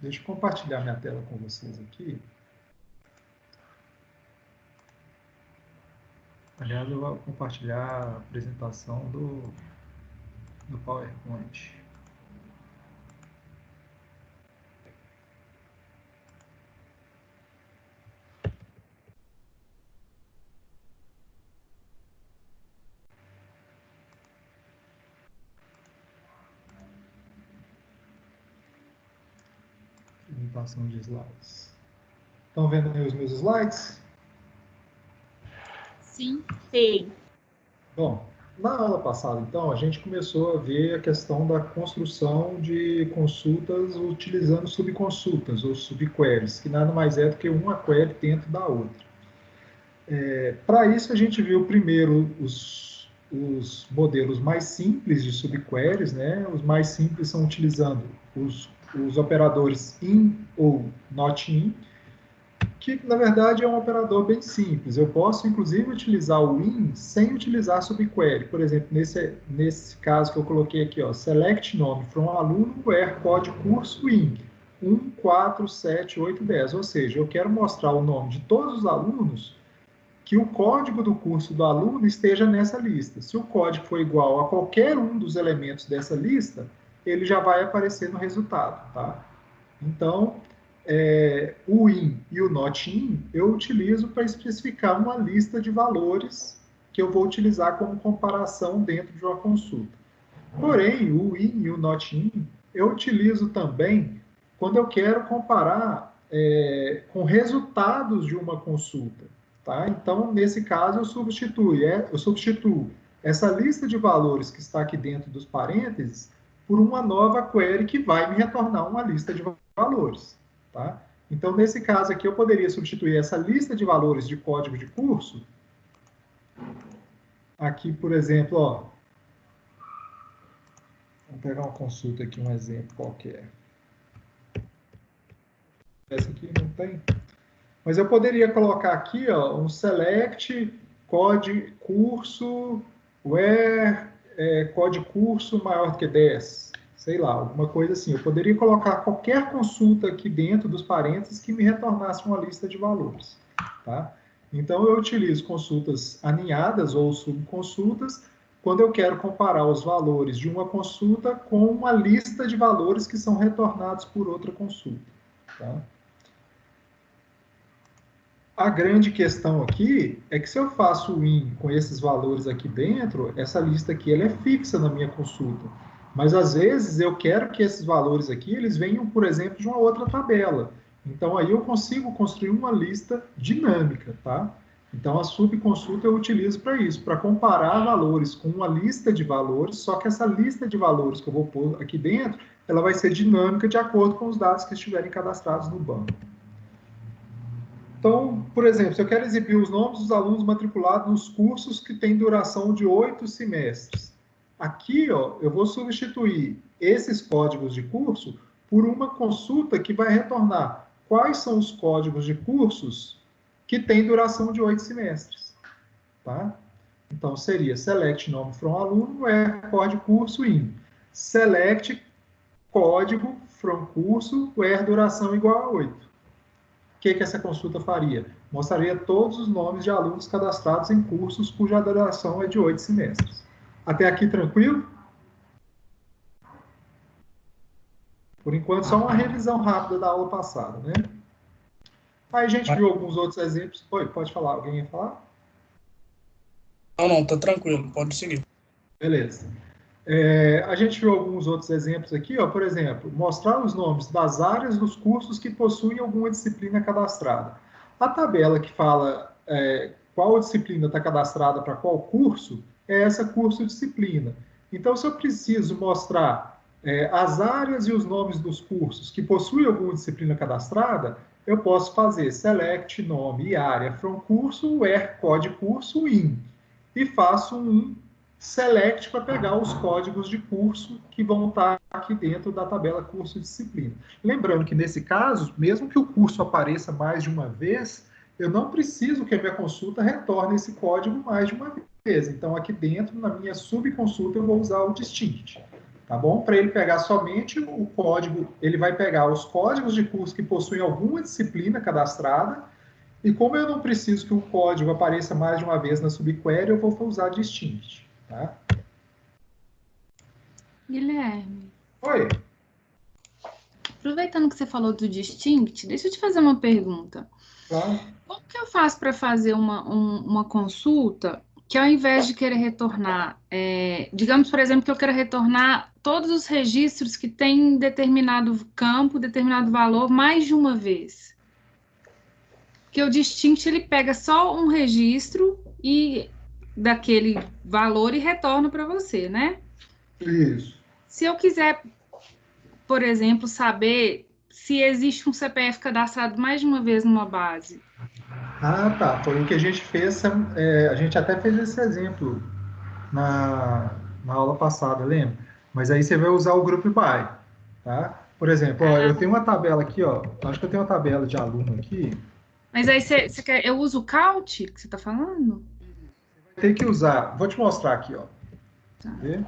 Deixa eu compartilhar minha tela com vocês aqui. Aliás, eu vou compartilhar a apresentação do PowerPoint. Apresentação de slides. Estão vendo aí os meus slides? Sim, sim. Bom, na aula passada, então, a gente começou a ver a questão da construção de consultas utilizando subconsultas ou subqueries, que nada mais é do que uma query dentro da outra. Para isso, a gente viu primeiro os modelos mais simples de subqueries, né? Os mais simples são utilizando os operadores in ou not in, que na verdade é um operador bem simples. Eu posso, inclusive, utilizar o in sem utilizar subquery. Por exemplo, nesse caso que eu coloquei aqui, ó, select nome from aluno where code curso in 1, 4, 7, 8, 10. Ou seja, eu quero mostrar o nome de todos os alunos que o código do curso do aluno esteja nessa lista. Se o código for igual a qualquer um dos elementos dessa lista, ele já vai aparecer no resultado, tá? Então, o in e o not in eu utilizo para especificar uma lista de valores que eu vou utilizar como comparação dentro de uma consulta. Porém, o in e o not in eu utilizo também quando eu quero comparar com resultados de uma consulta. Tá? Então, nesse caso, eu substituo essa lista de valores que está aqui dentro dos parênteses por uma nova query que vai me retornar uma lista de valores. Tá? Então, nesse caso aqui, eu poderia substituir essa lista de valores de código de curso. Aqui, por exemplo, ó, vamos pegar uma consulta aqui, um exemplo qualquer. Essa aqui não tem. Mas eu poderia colocar aqui, ó, um select code curso where code curso maior do que 10. Sei lá, alguma coisa assim. Eu poderia colocar qualquer consulta aqui dentro dos parênteses que me retornasse uma lista de valores. Tá? Então, eu utilizo consultas aninhadas ou subconsultas quando eu quero comparar os valores de uma consulta com uma lista de valores que são retornados por outra consulta. Tá? A grande questão aqui é que se eu faço o in com esses valores aqui dentro, essa lista aqui ela é fixa na minha consulta. Mas às vezes eu quero que esses valores aqui eles venham, por exemplo, de uma outra tabela. Então aí eu consigo construir uma lista dinâmica, tá? Então a subconsulta eu utilizo para isso, para comparar valores com uma lista de valores, só que essa lista de valores que eu vou pôr aqui dentro, ela vai ser dinâmica de acordo com os dados que estiverem cadastrados no banco. Então, por exemplo, se eu quero exibir os nomes dos alunos matriculados nos cursos que têm duração de 8 semestres, aqui ó, eu vou substituir esses códigos de curso por uma consulta que vai retornar quais são os códigos de cursos que têm duração de 8 semestres. Tá? Então, seria select nome from aluno código curso in. Select código from curso where duração igual a 8. O que essa consulta faria? Mostraria todos os nomes de alunos cadastrados em cursos cuja duração é de 8 semestres. Até aqui tranquilo? Por enquanto, só uma revisão rápida da aula passada, né? Aí a gente viu alguns outros exemplos. Oi, pode falar? Alguém ia falar? Não, tá tranquilo, pode seguir. Beleza. A gente viu alguns outros exemplos aqui, ó, por exemplo, mostrar os nomes das áreas dos cursos que possuem alguma disciplina cadastrada. A tabela que fala qual disciplina está cadastrada para qual curso, é essa curso-disciplina. Então, se eu preciso mostrar as áreas e os nomes dos cursos que possuem alguma disciplina cadastrada, eu posso fazer select nome e área from curso, where code curso in, e faço um select para pegar os códigos de curso que vão estar aqui dentro da tabela curso-disciplina. Lembrando que, nesse caso, mesmo que o curso apareça mais de uma vez, eu não preciso que a minha consulta retorne esse código mais de uma vez. Então, aqui dentro, na minha subconsulta, eu vou usar o distinct. tá bom? Para ele pegar somente o código, ele vai pegar os códigos de curso que possuem alguma disciplina cadastrada, e como eu não preciso que o código apareça mais de uma vez na subquery, eu vou usar distinct, tá? Guilherme, Oi. aproveitando que você falou do distinct, deixa eu te fazer uma pergunta. Claro. Como que eu faço para fazer uma consulta que ao invés de querer retornar, digamos, por exemplo, que eu quero retornar todos os registros que tem determinado campo, determinado valor, mais de uma vez? Que o distinct ele pega só um registro e daquele valor e retorna para você, né? Isso. Se eu quiser, por exemplo, saber se existe um CPF cadastrado mais de uma vez numa base. Ah, tá. Foi o que a gente fez. A gente até fez esse exemplo na aula passada, lembra? Mas aí você vai usar o Group By, tá? Por exemplo, ó, eu tenho uma tabela aqui, ó. Acho que eu tenho uma tabela de aluno aqui. Mas aí você quer, eu uso o count que você está falando? Tem que usar. Vou te mostrar aqui, ó. Tá. Vê?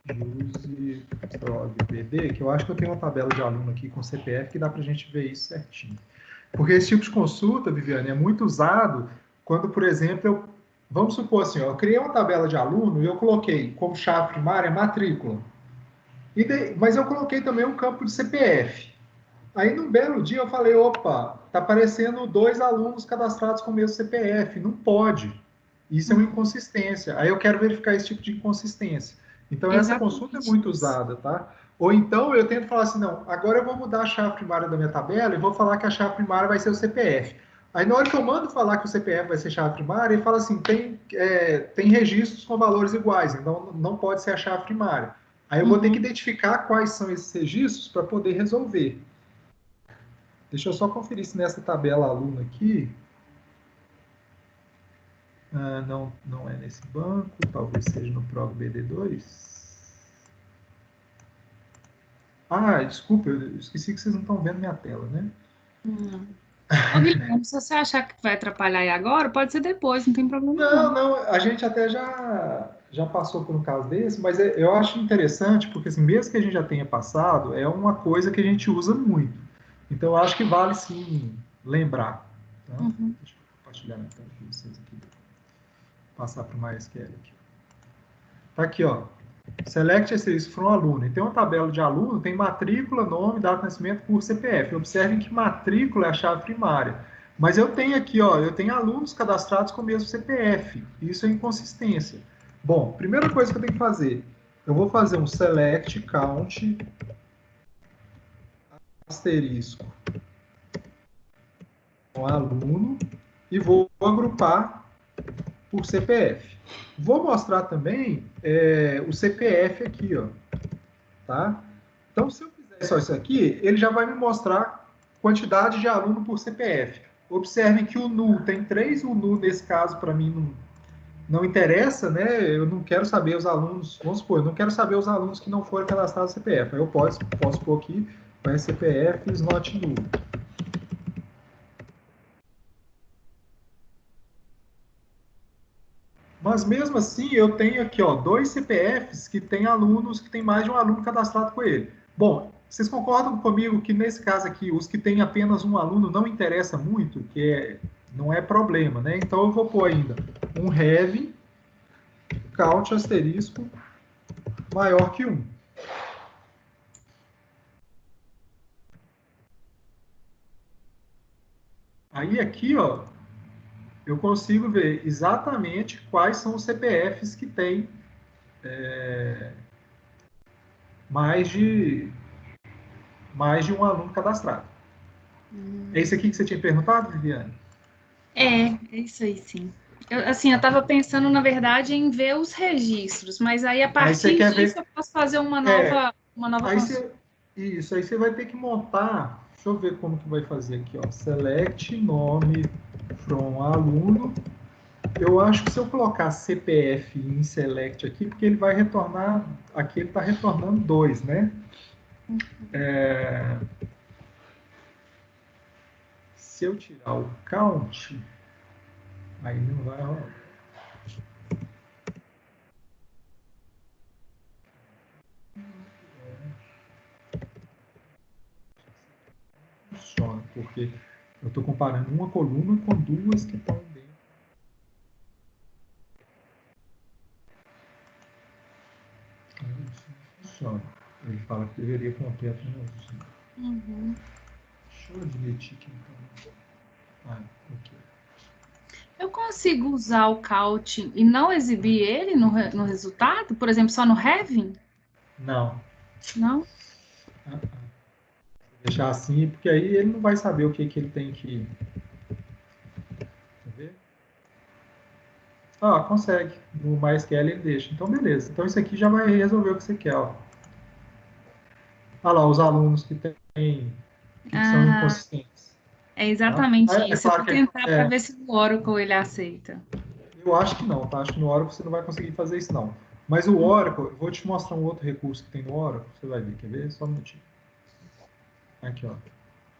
Vamos use prog BD, que eu acho que eu tenho uma tabela de aluno aqui com CPF que dá para a gente ver isso certinho. Porque esse tipo de consulta, Viviane, é muito usado quando, por exemplo, vamos supor assim, ó, eu criei uma tabela de aluno e eu coloquei como chave primária matrícula. Mas eu coloquei também um campo de CPF. Aí, num belo dia, eu falei, opa, tá aparecendo 2 alunos cadastrados com o mesmo CPF. Não pode. Isso é uma inconsistência. Aí eu quero verificar esse tipo de inconsistência. Então, essa consulta é Exatamente muito isso. usada, tá? Ou então, eu tento falar assim, não, agora eu vou mudar a chave primária da minha tabela e vou falar que a chave primária vai ser o CPF. Aí, na hora que eu mando falar que o CPF vai ser chave primária, ele fala assim, tem registros com valores iguais, então não pode ser a chave primária. Aí eu vou ter que identificar quais são esses registros para poder resolver. Deixa eu só conferir se nessa tabela aluno aqui. Não é nesse banco, talvez seja no Prog BD2. Desculpa, eu esqueci que vocês não estão vendo minha tela, né? Ô, Guilherme, se você achar que vai atrapalhar aí agora, pode ser depois, não tem problema Não, não. não, a gente até já passou por um caso desse, mas eu acho interessante, porque assim, mesmo que a gente já tenha passado, é uma coisa que a gente usa muito. Então, eu acho que vale sim lembrar. Tá? Deixa eu compartilhar então com vocês aqui. Passar para o MySQL aqui. Tá aqui, ó. Select esse from aluno. E tem uma tabela de aluno, tem matrícula, nome, data de nascimento, curso, CPF. Observem que matrícula é a chave primária. Mas eu tenho aqui, ó, eu tenho alunos cadastrados com o mesmo CPF. Isso é inconsistência. Bom, primeira coisa que eu tenho que fazer, eu vou fazer um select count asterisco com aluno e vou agrupar por CPF. Vou mostrar também o CPF aqui, ó, tá? Então, se eu fizer só isso aqui, ele já vai me mostrar quantidade de aluno por CPF. Observem que o NU tem 3, o NU nesse caso para mim não interessa, né? Eu não quero saber os alunos, vamos supor, eu não quero saber os alunos que não foram cadastrados no CPF. Aí eu posso pôr aqui, vai CPF is not NU. Mas mesmo assim, eu tenho aqui, ó, 2 CPFs que têm alunos que tem mais de um aluno cadastrado com ele. Bom, vocês concordam comigo que nesse caso aqui, os que têm apenas um aluno não interessa muito, não é problema, né? Então eu vou pôr ainda um have count asterisco maior que 1. Aí aqui, ó, eu consigo ver exatamente quais são os CPFs que têm mais de um aluno cadastrado. É isso aqui que você tinha perguntado, Viviane? É isso aí, sim. Eu tava pensando, na verdade, em ver os registros, mas aí a Aí você partir quer disso ver. eu posso fazer É, uma nova aí consulta. você vai ter que montar. Deixa eu ver como que vai fazer aqui, ó. Select nome from aluno. Eu acho que se eu colocar CPF em select aqui, porque ele vai retornar. Aqui ele está retornando 2, né? Se eu tirar o count, aí não vai rolar. porque eu estou comparando uma coluna com duas que estão dentro. Isso não funciona. Ele fala que deveria conter apenas um. Uhum. Deixa eu admitir que então. Ok. Eu consigo usar o Count e não exibir ele no resultado? Por exemplo, só no Having? Não. Não? Deixar assim, porque aí ele não vai saber o que ele tem que... Quer ver? Consegue. No MySQL ele deixa. Então, beleza. Então, isso aqui já vai resolver o que você quer. Ó. Olha lá, os alunos que são inconsistentes. É exatamente Tá? isso. Eu Claro vou tentar para é, ver se no Oracle ele aceita. eu acho que não, tá? Acho que no Oracle você não vai conseguir fazer isso, não. Mas o Oracle, eu vou te mostrar um outro recurso que tem no Oracle. Você vai ver. Quer ver? Só um minutinho. Aqui, ó.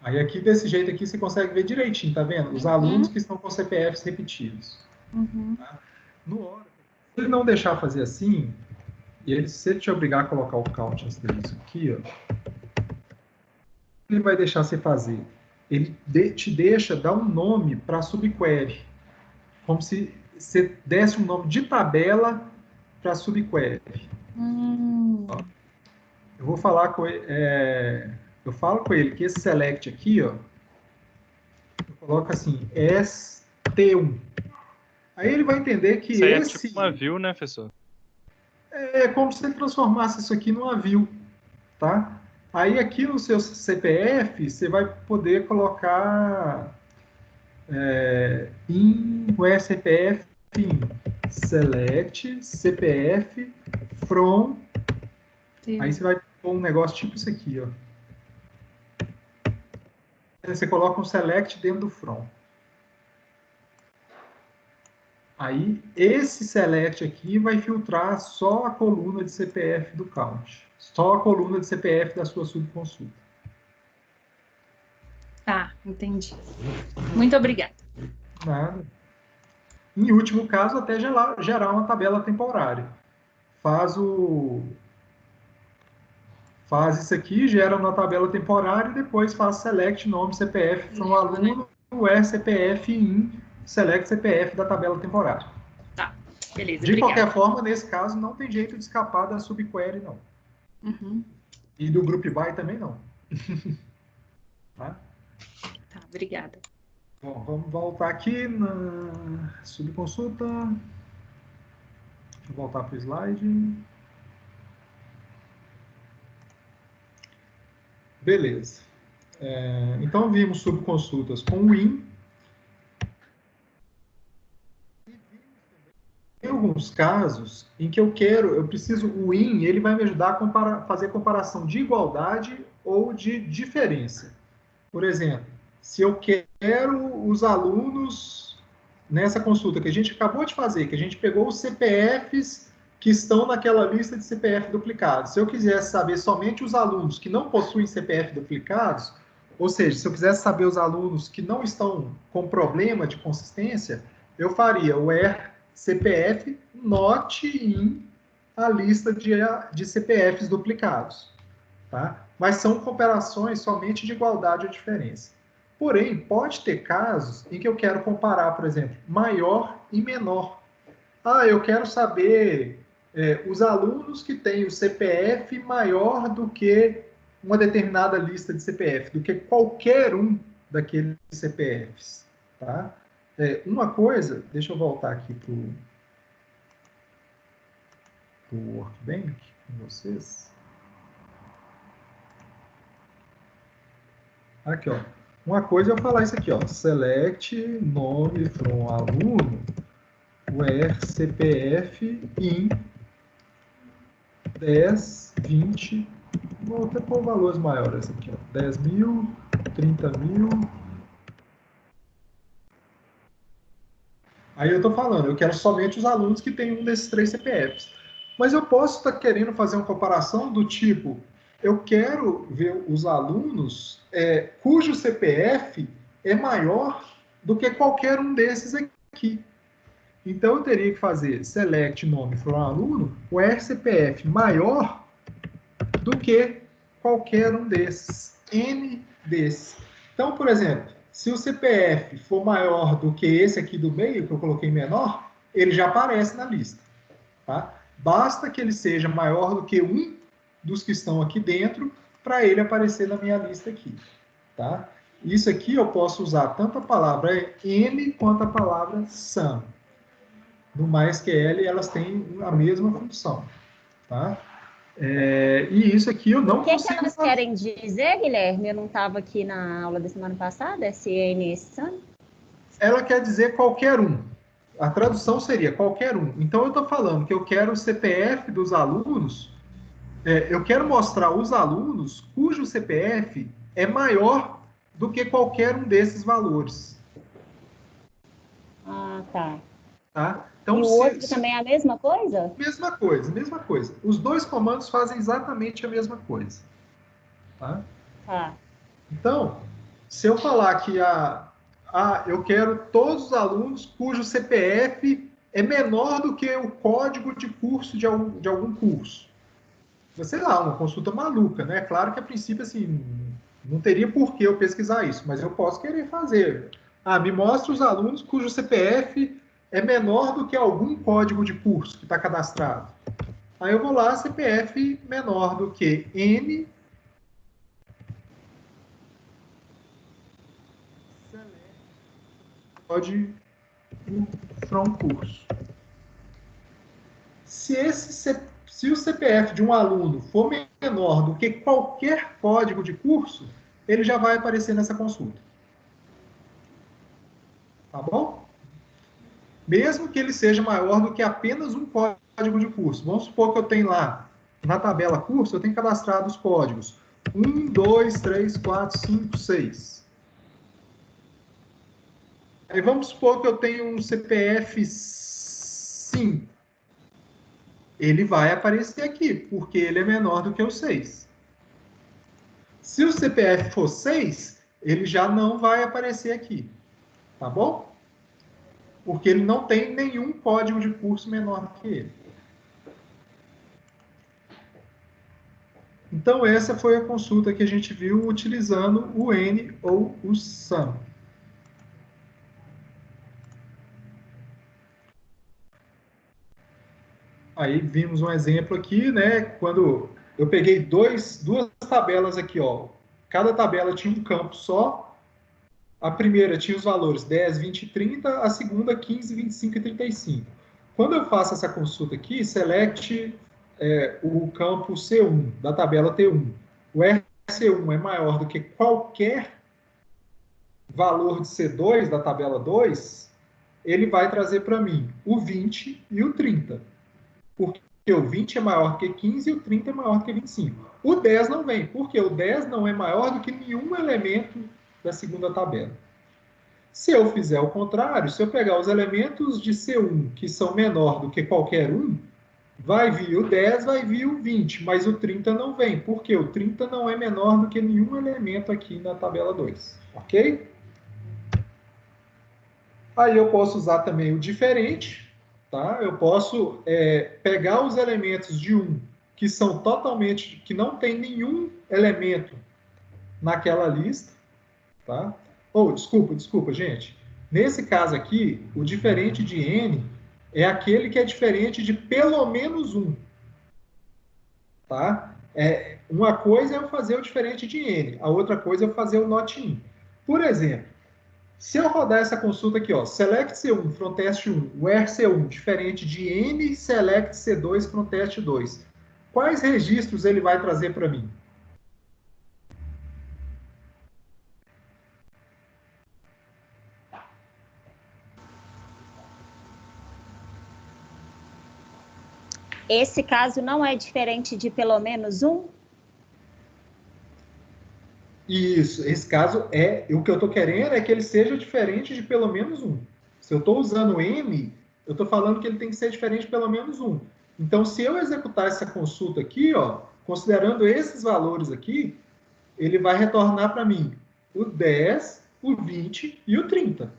Aí aqui, desse jeito aqui, você consegue ver direitinho, tá vendo? Os alunos que estão com CPFs repetidos. Tá? No Oracle, se ele não deixar fazer assim, e se ele te obrigar a colocar o count antes disso aqui, ó, ele vai deixar você fazer? Ele te deixa dar um nome para a subquery, como se você desse um nome de tabela para a subquery. Eu vou falar com ele, eu falo com ele que esse select aqui, ó, eu coloco assim, ST1. Aí ele vai entender que isso aí esse... é tipo uma view, né, professor? É como se ele transformasse isso aqui numa view, tá? Aí aqui no seu CPF, você vai poder colocar o CPF in select CPF from. Aí você vai pôr um negócio tipo isso aqui, ó. Você coloca um select dentro do from. Aí, esse select aqui vai filtrar só a coluna de CPF do count. Só a coluna de CPF da sua subconsulta. Tá, entendi. Muito obrigada. Nada. Em último caso, até gerar uma tabela temporária. Faz isso aqui, gera uma tabela temporária e depois faz select nome CPF from aluno, CPF in select CPF da tabela temporária. Tá, beleza, De obrigada. qualquer forma, nesse caso, não tem jeito de escapar da subquery, não. E do group by também não. Tá? Tá, obrigada. Bom, vamos voltar aqui na subconsulta. Deixa eu voltar para o slide. Beleza. Então, vimos subconsultas com o in. Tem alguns casos em que eu preciso, o in, ele vai me ajudar a fazer comparação de igualdade ou de diferença. Por exemplo, se eu quero os alunos nessa consulta que a gente acabou de fazer, que a gente pegou os CPFs que estão naquela lista de CPF duplicados. Se eu quisesse saber somente os alunos que não possuem CPF duplicados, ou seja, se eu quisesse saber os alunos que não estão com problema de consistência, eu faria o CPF not in a lista de CPFs duplicados. Tá? Mas são comparações somente de igualdade ou diferença. Porém, pode ter casos em que eu quero comparar, por exemplo, maior e menor. Eu quero saber os alunos que têm o CPF maior do que uma determinada lista de CPF, do que qualquer um daqueles CPFs. Tá? Uma coisa, deixa eu voltar aqui para o Workbench com vocês. Aqui, ó. Uma coisa é eu falar isso aqui, ó. Select nome from aluno, where CPF in 10, 20. Vou até pôr valores maiores aqui, ó. 10 mil, 30 mil. Aí eu estou falando, eu quero somente os alunos que têm um desses 3 CPFs. Mas eu posso estar querendo fazer uma comparação do tipo, eu quero ver os alunos cujo CPF é maior do que qualquer um desses aqui. Então, eu teria que fazer select nome from aluno, o CPF maior do que qualquer um desses, N desses. Então, por exemplo, se o CPF for maior do que esse aqui do meio, que eu coloquei menor, ele já aparece na lista. Tá? Basta que ele seja maior do que um dos que estão aqui dentro para ele aparecer na minha lista aqui. Tá? Isso aqui eu posso usar tanto a palavra M quanto a palavra SUM. No MySQL elas têm a mesma função. Tá? E isso aqui eu não consigo que elas querem dizer, Guilherme? Eu não estava aqui na aula da semana passada, SN e SUM? Ela quer dizer qualquer um. A tradução seria qualquer um. Então, eu estou falando que eu quero o CPF dos alunos, eu quero mostrar os alunos cujo CPF é maior do que qualquer um desses valores. Ah, tá. Tá? Então, e o outro também é a mesma coisa? Mesma coisa, mesma coisa. Os dois comandos fazem exatamente a mesma coisa. Tá? Tá. Então, se eu falar que eu quero todos os alunos cujo CPF é menor do que o código de curso de algum curso. Sei lá, uma consulta maluca, né? Claro que a princípio, assim, não teria por que eu pesquisar isso, mas eu posso querer fazer. Me mostra os alunos cujo CPF é menor do que algum código de curso que está cadastrado. Aí eu vou lá, CPF menor do que N pode from curso. Se o CPF de um aluno for menor do que qualquer código de curso, ele já vai aparecer nessa consulta. Tá bom? Mesmo que ele seja maior do que apenas um código de curso. Vamos supor que eu tenho lá, na tabela curso, eu tenho cadastrado os códigos 1, 2, 3, 4, 5, 6. Aí vamos supor que eu tenho um CPF 5. Ele vai aparecer aqui, porque ele é menor do que o 6. Se o CPF for 6, ele já não vai aparecer aqui. Tá bom? Porque ele não tem nenhum código de curso menor do que ele. Então, essa foi a consulta que a gente viu utilizando o N ou o SUM. Aí vimos um exemplo aqui, né? Quando eu peguei duas tabelas aqui, ó. Cada tabela tinha um campo só. A primeira tinha os valores 10, 20 e 30, a segunda 15, 25 e 35. Quando eu faço essa consulta aqui, select o campo C1 da tabela T1. O RC1 é maior do que qualquer valor de C2 da tabela 2, ele vai trazer para mim o 20 e o 30. Porque o 20 é maior que 15 e o 30 é maior que 25. O 10 não vem, porque o 10 não é maior do que nenhum elemento da segunda tabela. Se eu fizer o contrário, se eu pegar os elementos de C1 que são menor do que qualquer um, vai vir o 10, vai vir o 20, mas o 30 não vem, porque o 30 não é menor do que nenhum elemento aqui na tabela 2. Ok? Aí eu posso usar também o diferente, tá? Eu posso pegar os elementos de 1 que são totalmente, que não tem nenhum elemento naquela lista, tá? Desculpa, gente. Nesse caso aqui, o diferente de N é aquele que é diferente de pelo menos 1. Tá? Uma coisa é eu fazer o diferente de N, a outra coisa é eu fazer o not in. Por exemplo, se eu rodar essa consulta aqui, ó, select C1, from test 1, where C1, diferente de N, select C2, from test 2. Quais registros ele vai trazer para mim? Esse caso não é diferente de pelo menos 1? Isso, esse caso o que eu estou querendo é que ele seja diferente de pelo menos 1. Se eu estou usando M, eu estou falando que ele tem que ser diferente de pelo menos 1. Então, se eu executar essa consulta aqui, ó, considerando esses valores aqui, ele vai retornar para mim o 10, o 20 e o 30.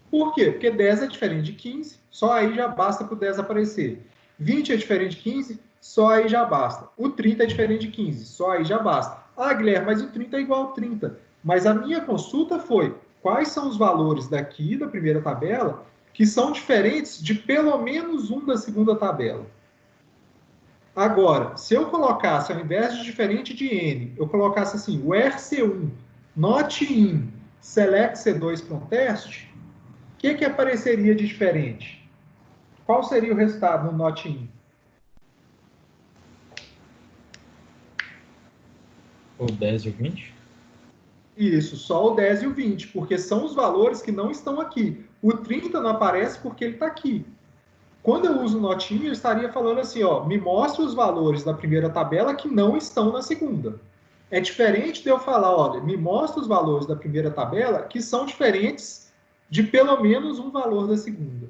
Por quê? Porque 10 é diferente de 15, só aí já basta para o 10 aparecer. 20 é diferente de 15, só aí já basta. O 30 é diferente de 15, só aí já basta. Guilherme, mas o 30 é igual ao 30. Mas a minha consulta foi quais são os valores daqui da primeira tabela que são diferentes de pelo menos um da segunda tabela. Agora, se eu colocasse, ao invés de diferente de N, eu colocasse assim, where C1, not in, select C2 from test, o que apareceria de diferente? Qual seria o resultado no not in? O 10 e o 20? Isso, só o 10 e o 20, porque são os valores que não estão aqui. O 30 não aparece porque ele está aqui. Quando eu uso notinha, eu estaria falando assim, ó, me mostre os valores da primeira tabela que não estão na segunda. É diferente de eu falar, olha, me mostre os valores da primeira tabela que são diferentes de pelo menos um valor da segunda.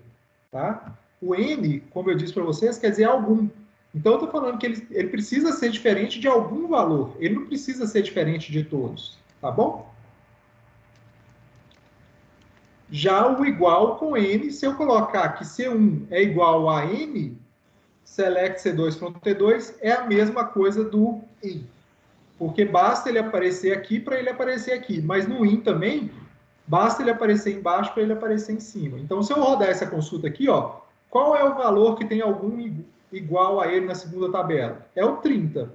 Tá? O N, como eu disse para vocês, quer dizer algum. Então, eu estou falando que ele precisa ser diferente de algum valor. Ele não precisa ser diferente de todos. Tá bom? Já o igual com N, se eu colocar que C1 é igual a N, select C2 from T2 é a mesma coisa do in. Porque basta ele aparecer aqui para ele aparecer aqui. Mas no in também, basta ele aparecer embaixo para ele aparecer em cima. Então, se eu rodar essa consulta aqui, ó, qual é o valor que tem algum igual a ele na segunda tabela? É o 30.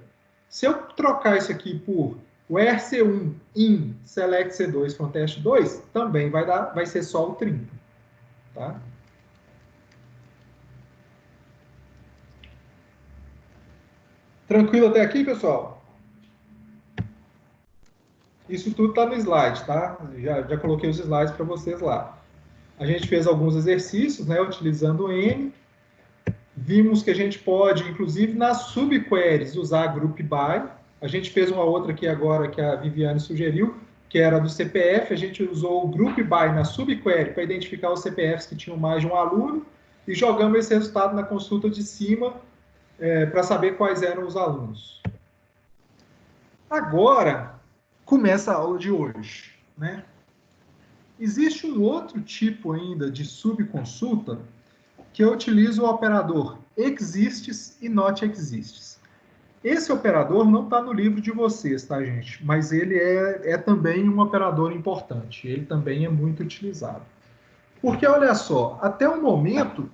Se eu trocar isso aqui por where C1 in select C2 from test 2, também vai ser só o 30. Tá? Tranquilo até aqui, pessoal? Isso tudo está no slide, tá? Já coloquei os slides para vocês lá. A gente fez alguns exercícios, né, utilizando o N. Vimos que a gente pode, inclusive, nas subqueries, usar group by. A gente fez uma outra aqui agora que a Viviane sugeriu, que era do CPF. A gente usou o group by na subquery para identificar os CPFs que tinham mais de um aluno e jogamos esse resultado na consulta de cima para saber quais eram os alunos. Agora, começa a aula de hoje, né? Existe um outro tipo ainda de subconsulta que eu utilizo o operador exists e not exists. Esse operador não está no livro de vocês, tá, gente? Mas ele é também um operador importante. Ele também é muito utilizado. Porque, olha só, até o momento,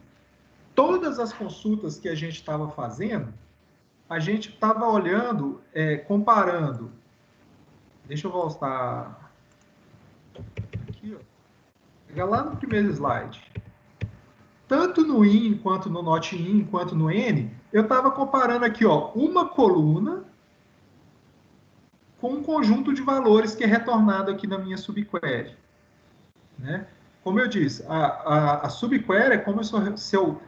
todas as consultas que a gente estava fazendo, a gente estava olhando, comparando. Deixa eu voltar aqui, ó. Pega lá no primeiro slide. Tanto no in, quanto no not in, quanto no n, eu estava comparando aqui, ó, uma coluna com um conjunto de valores que é retornado aqui na minha subquery. Né? Como eu disse, a subquery é como se eu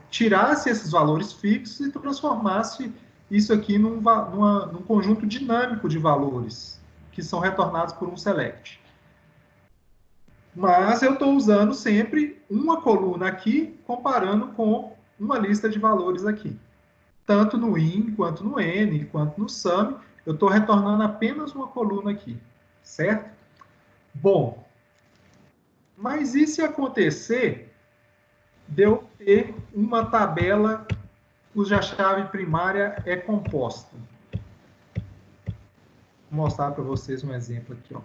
tirasse esses valores fixos e transformasse isso aqui num conjunto dinâmico de valores que são retornados por um select. Mas eu estou usando sempre uma coluna aqui, comparando com uma lista de valores aqui. Tanto no in, quanto no n, quanto no sum, eu estou retornando apenas uma coluna aqui, certo? Bom, mas e se acontecer de eu ter uma tabela cuja chave primária é composta? Vou mostrar para vocês um exemplo aqui, ó.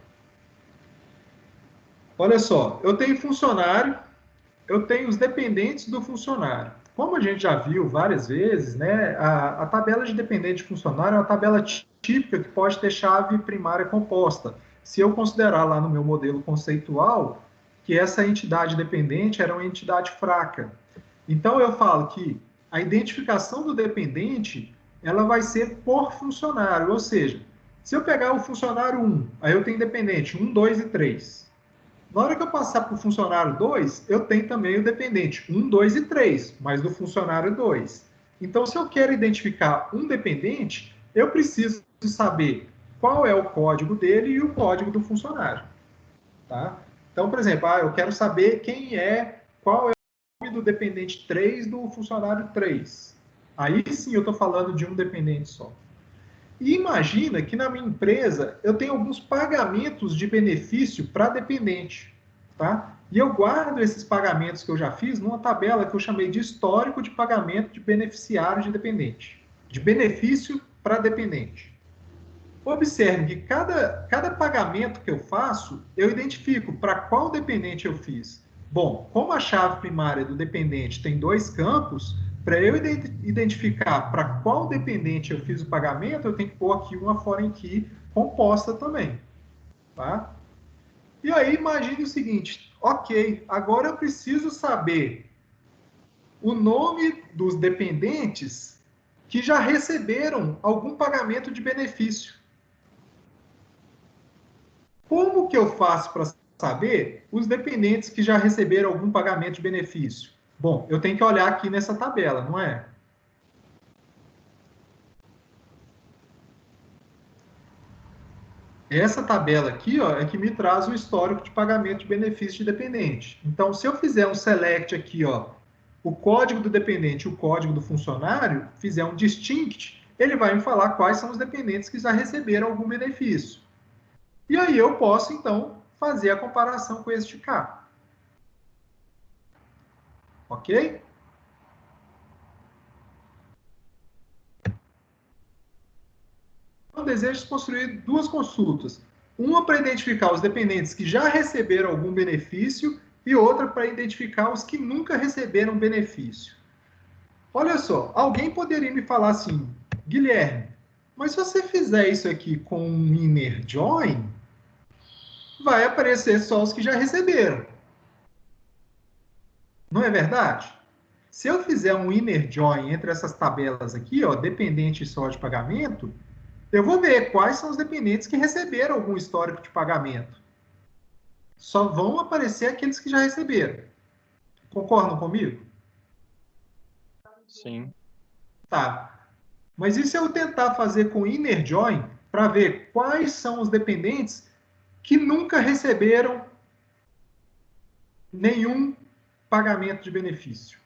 Olha só, eu tenho funcionário, eu tenho os dependentes do funcionário. Como a gente já viu várias vezes, né, a tabela de dependente de funcionário é uma tabela típica que pode ter chave primária composta. Se eu considerar lá no meu modelo conceitual que essa entidade dependente era uma entidade fraca. Então, eu falo que a identificação do dependente ela vai ser por funcionário, ou seja, se eu pegar o funcionário 1, aí eu tenho dependente 1, 2 e 3. Na hora que eu passar para o funcionário 2, eu tenho também o dependente 1, 2 e 3, mas do funcionário 2. Então, se eu quero identificar um dependente, eu preciso saber qual é o código dele e o código do funcionário. Tá? Então, por exemplo, eu quero saber qual é o nome do dependente 3 do funcionário 3. Aí sim eu estou falando de um dependente só. E imagina que na minha empresa eu tenho alguns pagamentos de benefício para dependente, tá? E eu guardo esses pagamentos que eu já fiz numa tabela que eu chamei de histórico de pagamento de beneficiário de dependente, de benefício para dependente. Observe que cada pagamento que eu faço, eu identifico para qual dependente eu fiz. Bom, como a chave primária do dependente tem 2 campos, para eu identificar para qual dependente eu fiz o pagamento, eu tenho que pôr aqui uma foreign key composta também. Tá? E aí, imagine o seguinte, ok, agora eu preciso saber o nome dos dependentes que já receberam algum pagamento de benefício. Como que eu faço para saber os dependentes que já receberam algum pagamento de benefício? Bom, eu tenho que olhar aqui nessa tabela, não é? Essa tabela aqui, ó, é que me traz o histórico de pagamento de benefício de dependente. Então, se eu fizer um select aqui, ó, o código do dependente e o código do funcionário, fizer um distinct, ele vai me falar quais são os dependentes que já receberam algum benefício. E aí eu posso, então, fazer a comparação com este K. Ok? Eu desejo construir 2 consultas. Uma para identificar os dependentes que já receberam algum benefício e outra para identificar os que nunca receberam benefício. Olha só, alguém poderia me falar assim, Guilherme, mas se você fizer isso aqui com um inner join, vai aparecer só os que já receberam. Não é verdade? Se eu fizer um inner join entre essas tabelas aqui, ó, dependente e só de pagamento, eu vou ver quais são os dependentes que receberam algum histórico de pagamento. Só vão aparecer aqueles que já receberam. Concordam comigo? Sim. Tá. Mas e se eu tentar fazer com inner join para ver quais são os dependentes que nunca receberam nenhum pagamento de benefício?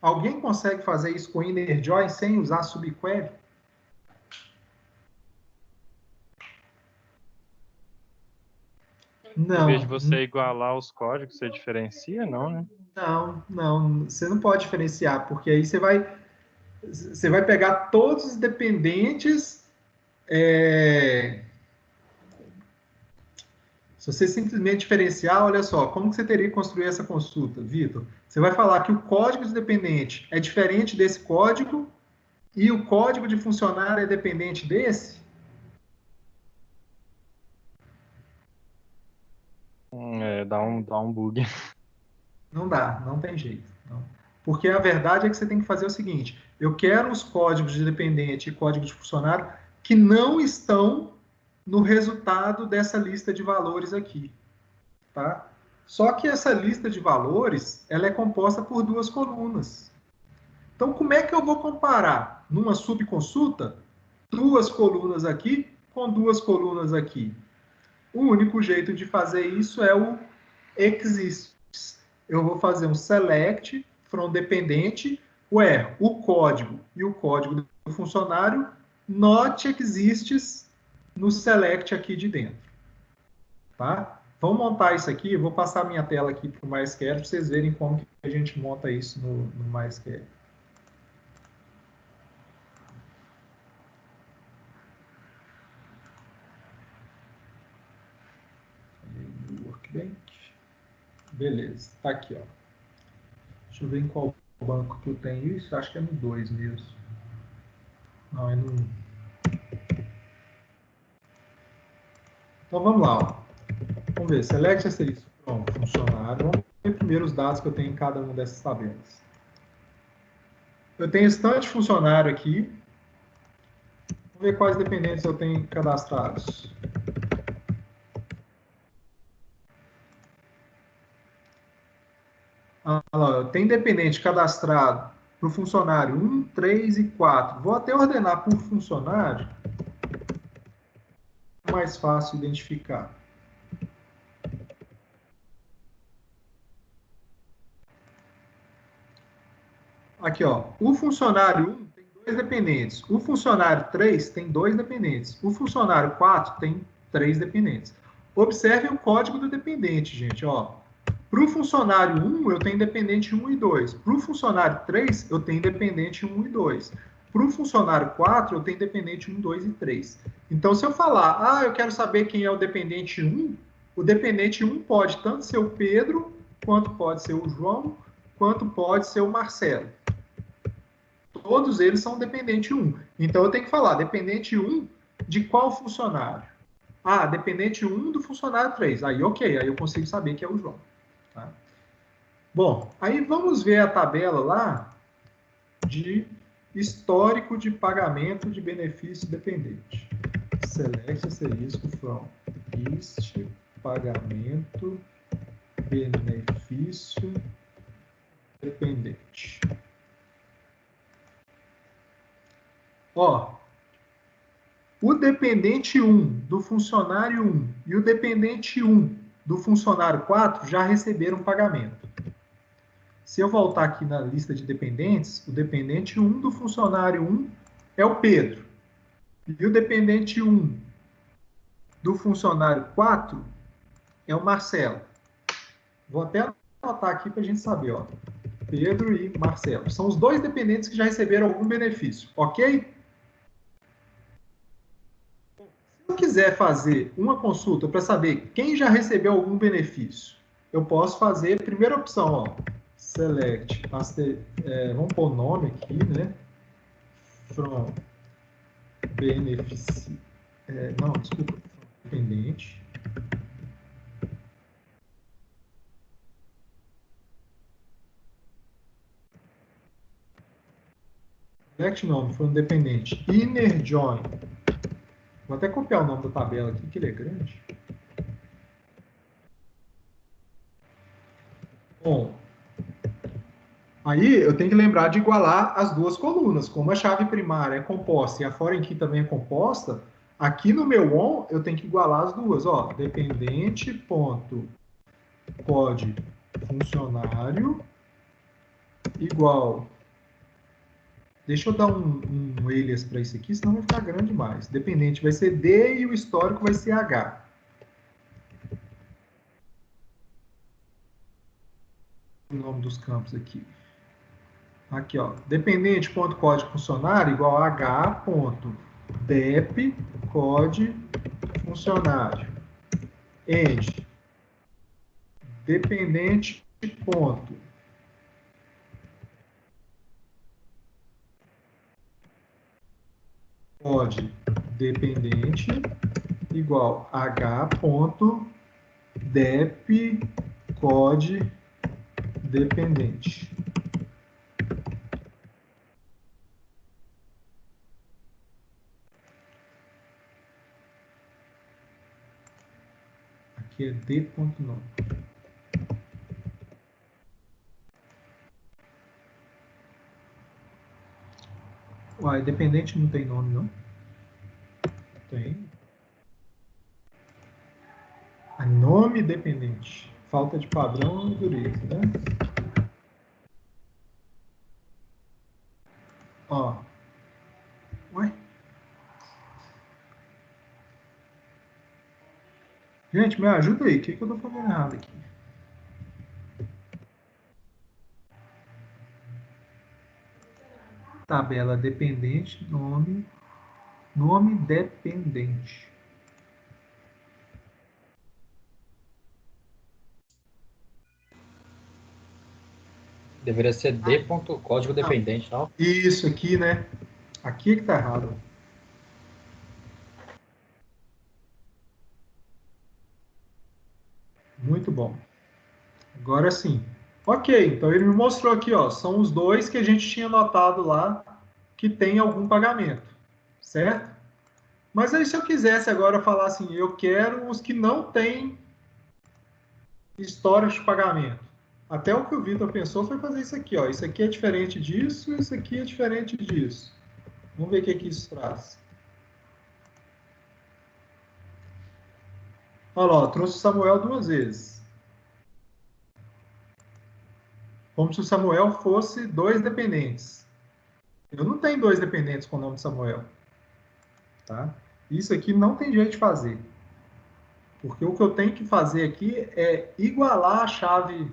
Alguém consegue fazer isso com inner join sem usar subquery? Não. Em vez de você igualar os códigos, você diferencia, não, né? Não, você não pode diferenciar, porque aí você vai pegar todos os dependentes. Se você simplesmente diferenciar, olha só, como que você teria que construir essa consulta, Vitor? Você vai falar que o código de dependente é diferente desse código e o código de funcionário é dependente desse? Dá um bug. Não dá, não tem jeito. Não. Porque a verdade é que você tem que fazer o seguinte, eu quero os códigos de dependente e código de funcionário que não estão no resultado dessa lista de valores aqui. Tá? Só que essa lista de valores, ela é composta por 2 colunas. Então, como é que eu vou comparar numa subconsulta 2 colunas aqui com 2 colunas aqui? O único jeito de fazer isso é o exists. Eu vou fazer um select from dependente where o código e o código do funcionário not exists no select aqui de dentro. Tá? Vamos montar isso aqui, eu vou passar minha tela aqui para o MySQL para vocês verem como que a gente monta isso no MySQL. Workbench. Beleza, tá aqui, ó. Deixa eu ver em qual banco que eu tenho isso, acho que é no 2 mesmo. Não, é no 1. Então vamos lá, ó. Vamos ver, select asterisco, pronto, funcionário. Vamos ver primeiro os dados que eu tenho em cada uma dessas tabelas. Eu tenho estante funcionário aqui. Vamos ver quais dependentes eu tenho cadastrados. Lá, tem dependente cadastrado para o funcionário 1, 3 e 4. Vou até ordenar por funcionário. É mais fácil identificar. Aqui, ó. O funcionário 1 tem 2 dependentes. O funcionário 3 tem 2 dependentes. O funcionário 4 tem 3 dependentes. Observe o código do dependente, gente, ó. Para o funcionário 1, eu tenho dependente 1 e 2. Para o funcionário 3, eu tenho dependente 1 e 2. Para o funcionário 4, eu tenho dependente 1, 2 e 3. Então, se eu falar, eu quero saber quem é o dependente 1, o dependente 1 pode tanto ser o Pedro, quanto pode ser o João, quanto pode ser o Marcelo. Todos eles são dependente 1. Então, eu tenho que falar dependente 1 de qual funcionário? Dependente 1 do funcionário 3. Aí, ok, aí eu consigo saber que é o João. Tá? Bom, aí vamos ver a tabela lá de histórico de pagamento de benefício dependente. Select asterisco from list pagamento benefício dependente. O dependente 1 do funcionário 1 e o dependente 1 do funcionário 4 já receberam pagamento. Se eu voltar aqui na lista de dependentes, o dependente 1 do funcionário 1 é o Pedro. E o dependente 1 do funcionário 4 é o Marcelo. Vou até anotar aqui para a gente saber. Pedro e Marcelo. São os dois dependentes que já receberam algum benefício, ok? Se eu quiser fazer uma consulta para saber quem já recebeu algum benefício, eu posso fazer a primeira opção, select, vamos pôr o nome aqui, né? From benefício, dependente. Select nome, from dependente. Inner join. Vou até copiar o nome da tabela aqui, que ele é grande. Bom, aí eu tenho que lembrar de igualar as duas colunas. Como a chave primária é composta e a foreign key também é composta, aqui no meu on eu tenho que igualar as duas. Dependente ponto code funcionário igual. Deixa eu dar um alias para isso aqui, senão vai ficar grande demais. Dependente vai ser D e o histórico vai ser H. O nome dos campos aqui. Aqui, dependente.código funcionário igual a h.dep code funcionário. End. Dependente ponto. Code dependente igual a h.dep code dependente. Aqui é d.nome. Uai, dependente não tem nome, não? Tem. Nome dependente. Falta de padrão e dureza, né? Ué? Gente, me ajuda aí. O que eu tô fazendo errado aqui? Tabela dependente, nome dependente. Deveria ser d.código dependente, não? Isso aqui, né? Aqui é que tá errado. Muito bom. Agora sim. Ok, então ele me mostrou aqui, são os dois que a gente tinha notado lá que tem algum pagamento, certo? Mas aí se eu quisesse agora falar assim, eu quero os que não têm história de pagamento. Até o que o Vitor pensou foi fazer isso aqui, Isso aqui é diferente disso, isso aqui é diferente disso. Vamos ver o que isso traz. Olha lá, trouxe o Samuel 2 vezes. Como se o Samuel fosse 2 dependentes. Eu não tenho 2 dependentes com o nome de Samuel. Tá? Isso aqui não tem jeito de fazer. Porque o que eu tenho que fazer aqui é igualar a chave.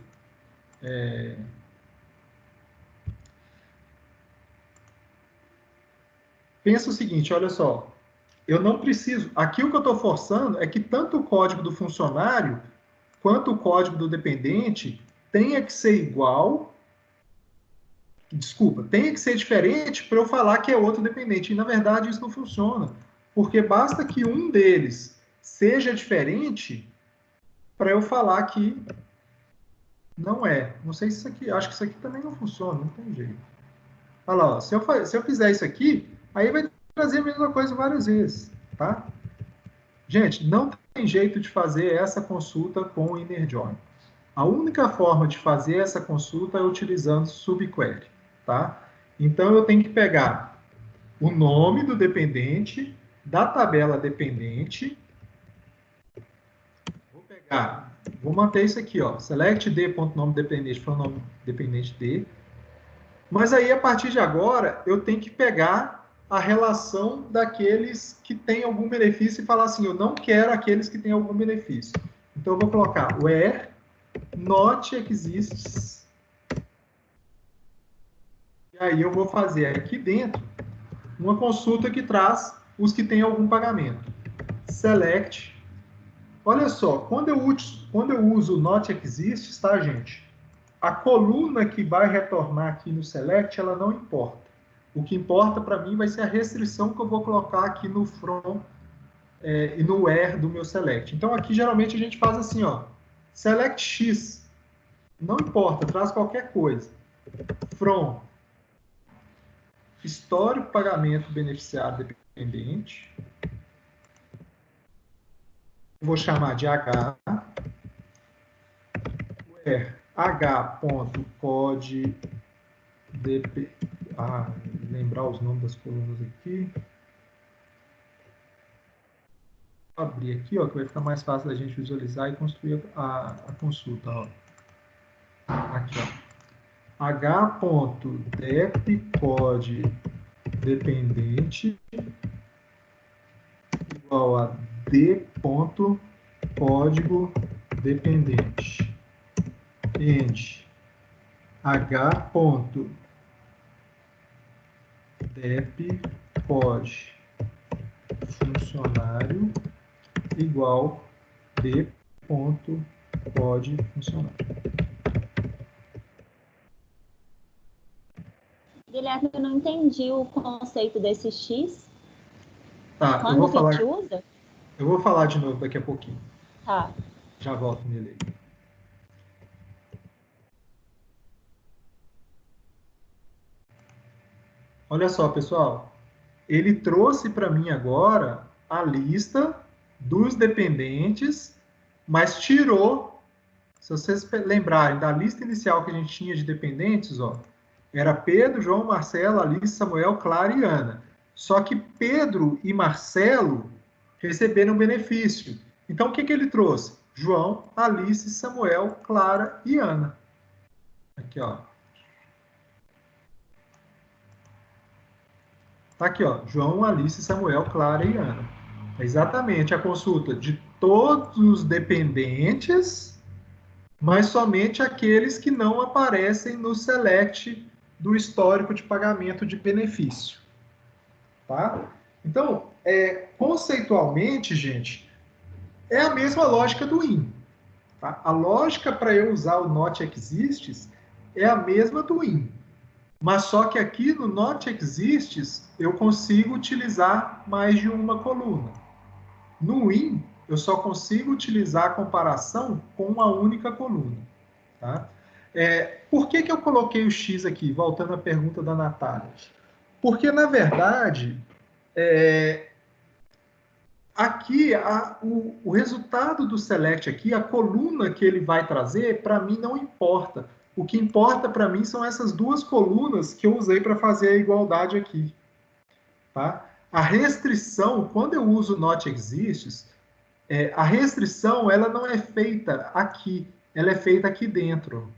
Pensa o seguinte, olha só. eu não preciso. Aqui o que eu estou forçando é que tanto o código do funcionário quanto o código do dependente tenha que ser igual. Desculpa, tenha que ser diferente para eu falar que é outro dependente. E, na verdade, isso não funciona. Porque basta que um deles seja diferente para eu falar que não é. Não sei se isso aqui... Acho que isso aqui também não funciona, não tem jeito. Olha lá, ó, se eu fizer isso aqui, aí vai trazer a mesma coisa várias vezes, tá? Gente, não tem jeito de fazer essa consulta com o inner join. A única forma de fazer essa consulta é utilizando subquery, tá? Então, eu tenho que pegar o nome do dependente, da tabela dependente. Vou manter isso aqui, ó. Select d.nome dependente para o nome dependente d. Mas aí, a partir de agora, eu tenho que pegar a relação daqueles que têm algum benefício e falar assim, eu não quero aqueles que têm algum benefício. Então, eu vou colocar where not exists. E aí, eu vou fazer aqui dentro uma consulta que traz os que têm algum pagamento. Select. Olha só, quando eu uso not exists, tá, gente? A coluna que vai retornar aqui no select, ela não importa. O que importa para mim vai ser a restrição que eu vou colocar aqui no from e no where do meu select. Então, aqui, geralmente, a gente faz assim, ó. Select x. Não importa, traz qualquer coisa. From histórico pagamento beneficiário dependente. Vou chamar de H. Where h.code lembrar os nomes das colunas aqui. Vou abrir aqui, ó, que vai ficar mais fácil da gente visualizar e construir a consulta, ó. Aqui, ó. h.depcode dependente igual a d.código dependente. End h.depcode funcionário igual d.code funcionário. Guilherme, eu não entendi o conceito desse X. Tá, Quando que a gente usa? Eu vou falar de novo daqui a pouquinho. Tá. Já volto nele aí. Olha só, pessoal. Ele trouxe para mim agora a lista dos dependentes, mas tirou, se vocês lembrarem da lista inicial que a gente tinha de dependentes, ó, era Pedro, João, Marcelo, Alice, Samuel, Clara e Ana. Só que Pedro e Marcelo receberam benefício. Então, o que ele trouxe? João, Alice, Samuel, Clara e Ana. Aqui, ó. Tá aqui, ó. João, Alice, Samuel, Clara e Ana. É exatamente a consulta de todos os dependentes, mas somente aqueles que não aparecem no select do histórico de pagamento de benefício. Tá? Então, conceitualmente, gente, é a mesma lógica do in. Tá? A lógica para eu usar o not exists é a mesma do in. Mas só que aqui no not exists eu consigo utilizar mais de uma coluna. No in, eu só consigo utilizar a comparação com uma única coluna. Tá? Por que eu coloquei o X aqui? Voltando à pergunta da Natália. Porque, na verdade, aqui, o resultado do select aqui, a coluna que ele vai trazer, para mim não importa. O que importa para mim são essas duas colunas que eu usei para fazer a igualdade aqui. Tá? A restrição, quando eu uso not exists, a restrição ela não é feita aqui, ela é feita aqui dentro.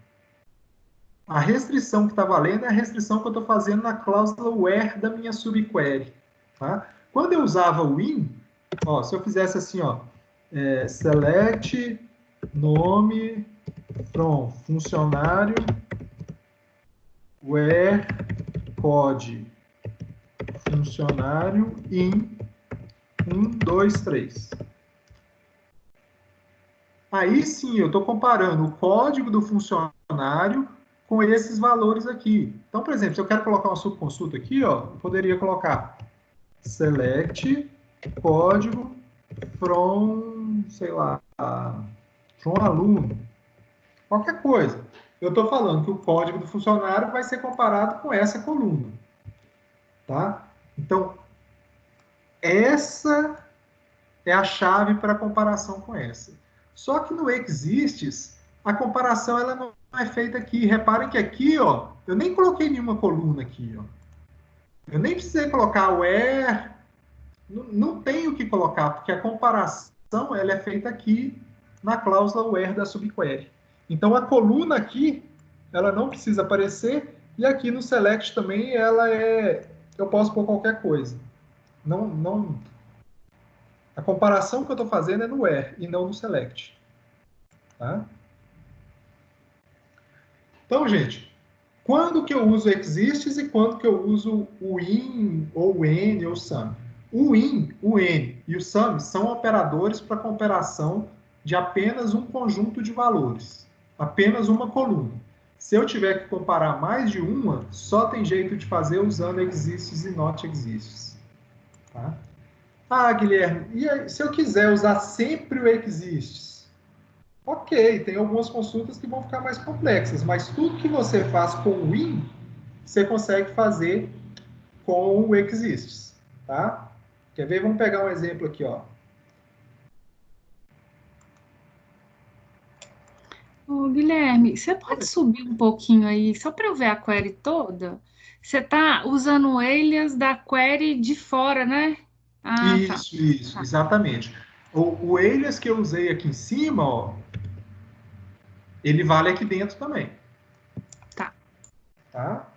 A restrição que está valendo é a restrição que eu estou fazendo na cláusula where da minha subquery. Tá? Quando eu usava o in, ó, se eu fizesse assim, ó, select nome from funcionário where code funcionário in 1, 2, 3. Aí sim, eu estou comparando o código do funcionário com esses valores aqui. Então, por exemplo, se eu quero colocar uma subconsulta aqui, ó, eu poderia colocar select código from, sei lá, from aluno. Qualquer coisa. Eu estou falando que o código do funcionário vai ser comparado com essa coluna. Tá? Então, essa é a chave para a comparação com essa. Só que no exists, a comparação ela não é feita aqui. Reparem que aqui, ó, eu nem coloquei nenhuma coluna aqui. Ó. Eu nem precisei colocar where. Não tenho o que colocar, porque a comparação ela é feita aqui na cláusula where da subquery. Então, a coluna aqui, ela não precisa aparecer, e aqui no select também, eu posso pôr qualquer coisa. A comparação que eu estou fazendo é no where e não no select. Tá? Então, gente, quando que eu uso exists e quando que eu uso o in, ou o n, ou o sum? O in, o n e o sum são operadores para comparação de apenas um conjunto de valores, apenas uma coluna. Se eu tiver que comparar mais de uma, só tem jeito de fazer usando exists e not exists. Tá? Ah, Guilherme, e aí, se eu quiser usar sempre o exists? Ok, tem algumas consultas que vão ficar mais complexas, mas tudo que você faz com o in, você consegue fazer com o exists. Tá? Quer ver? Vamos pegar um exemplo aqui, ó. Ô, Guilherme, você pode subir um pouquinho aí, só para eu ver a query toda? Você está usando o alias da query de fora, né? Ah, tá. Isso, Tá. exatamente. O alias que eu usei aqui em cima, ó, ele vale aqui dentro também. Tá. Tá?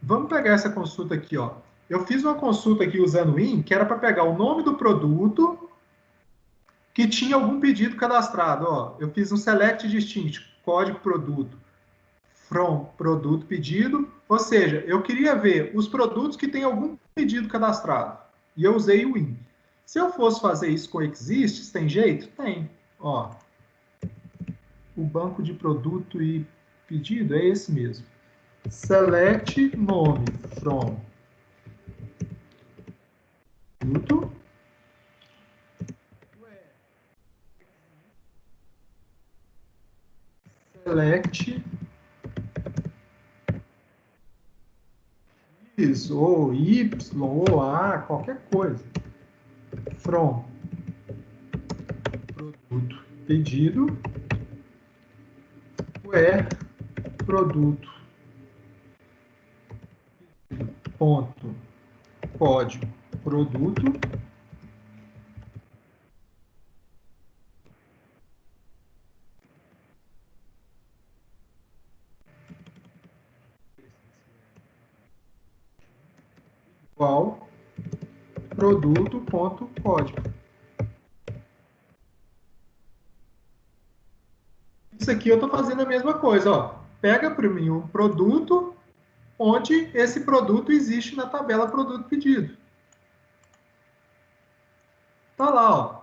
Vamos pegar essa consulta aqui, ó. Eu fiz uma consulta aqui usando o in, que era para pegar o nome do produto que tinha algum pedido cadastrado. Ó. Eu fiz um select distinct, código produto, from produto pedido, ou seja, eu queria ver os produtos que têm algum pedido cadastrado. E eu usei o in. Se eu fosse fazer isso com exists, tem jeito? Tem. Ó, o banco de produto e pedido é esse mesmo. Select nome from produto. Select isso, ou Y, ou A, qualquer coisa. From produto pedido, where produto ponto código produto igual produto ponto código. Isso aqui eu estou fazendo a mesma coisa, ó. Pega para mim um produto onde esse produto existe na tabela produto pedido. Tá lá, ó.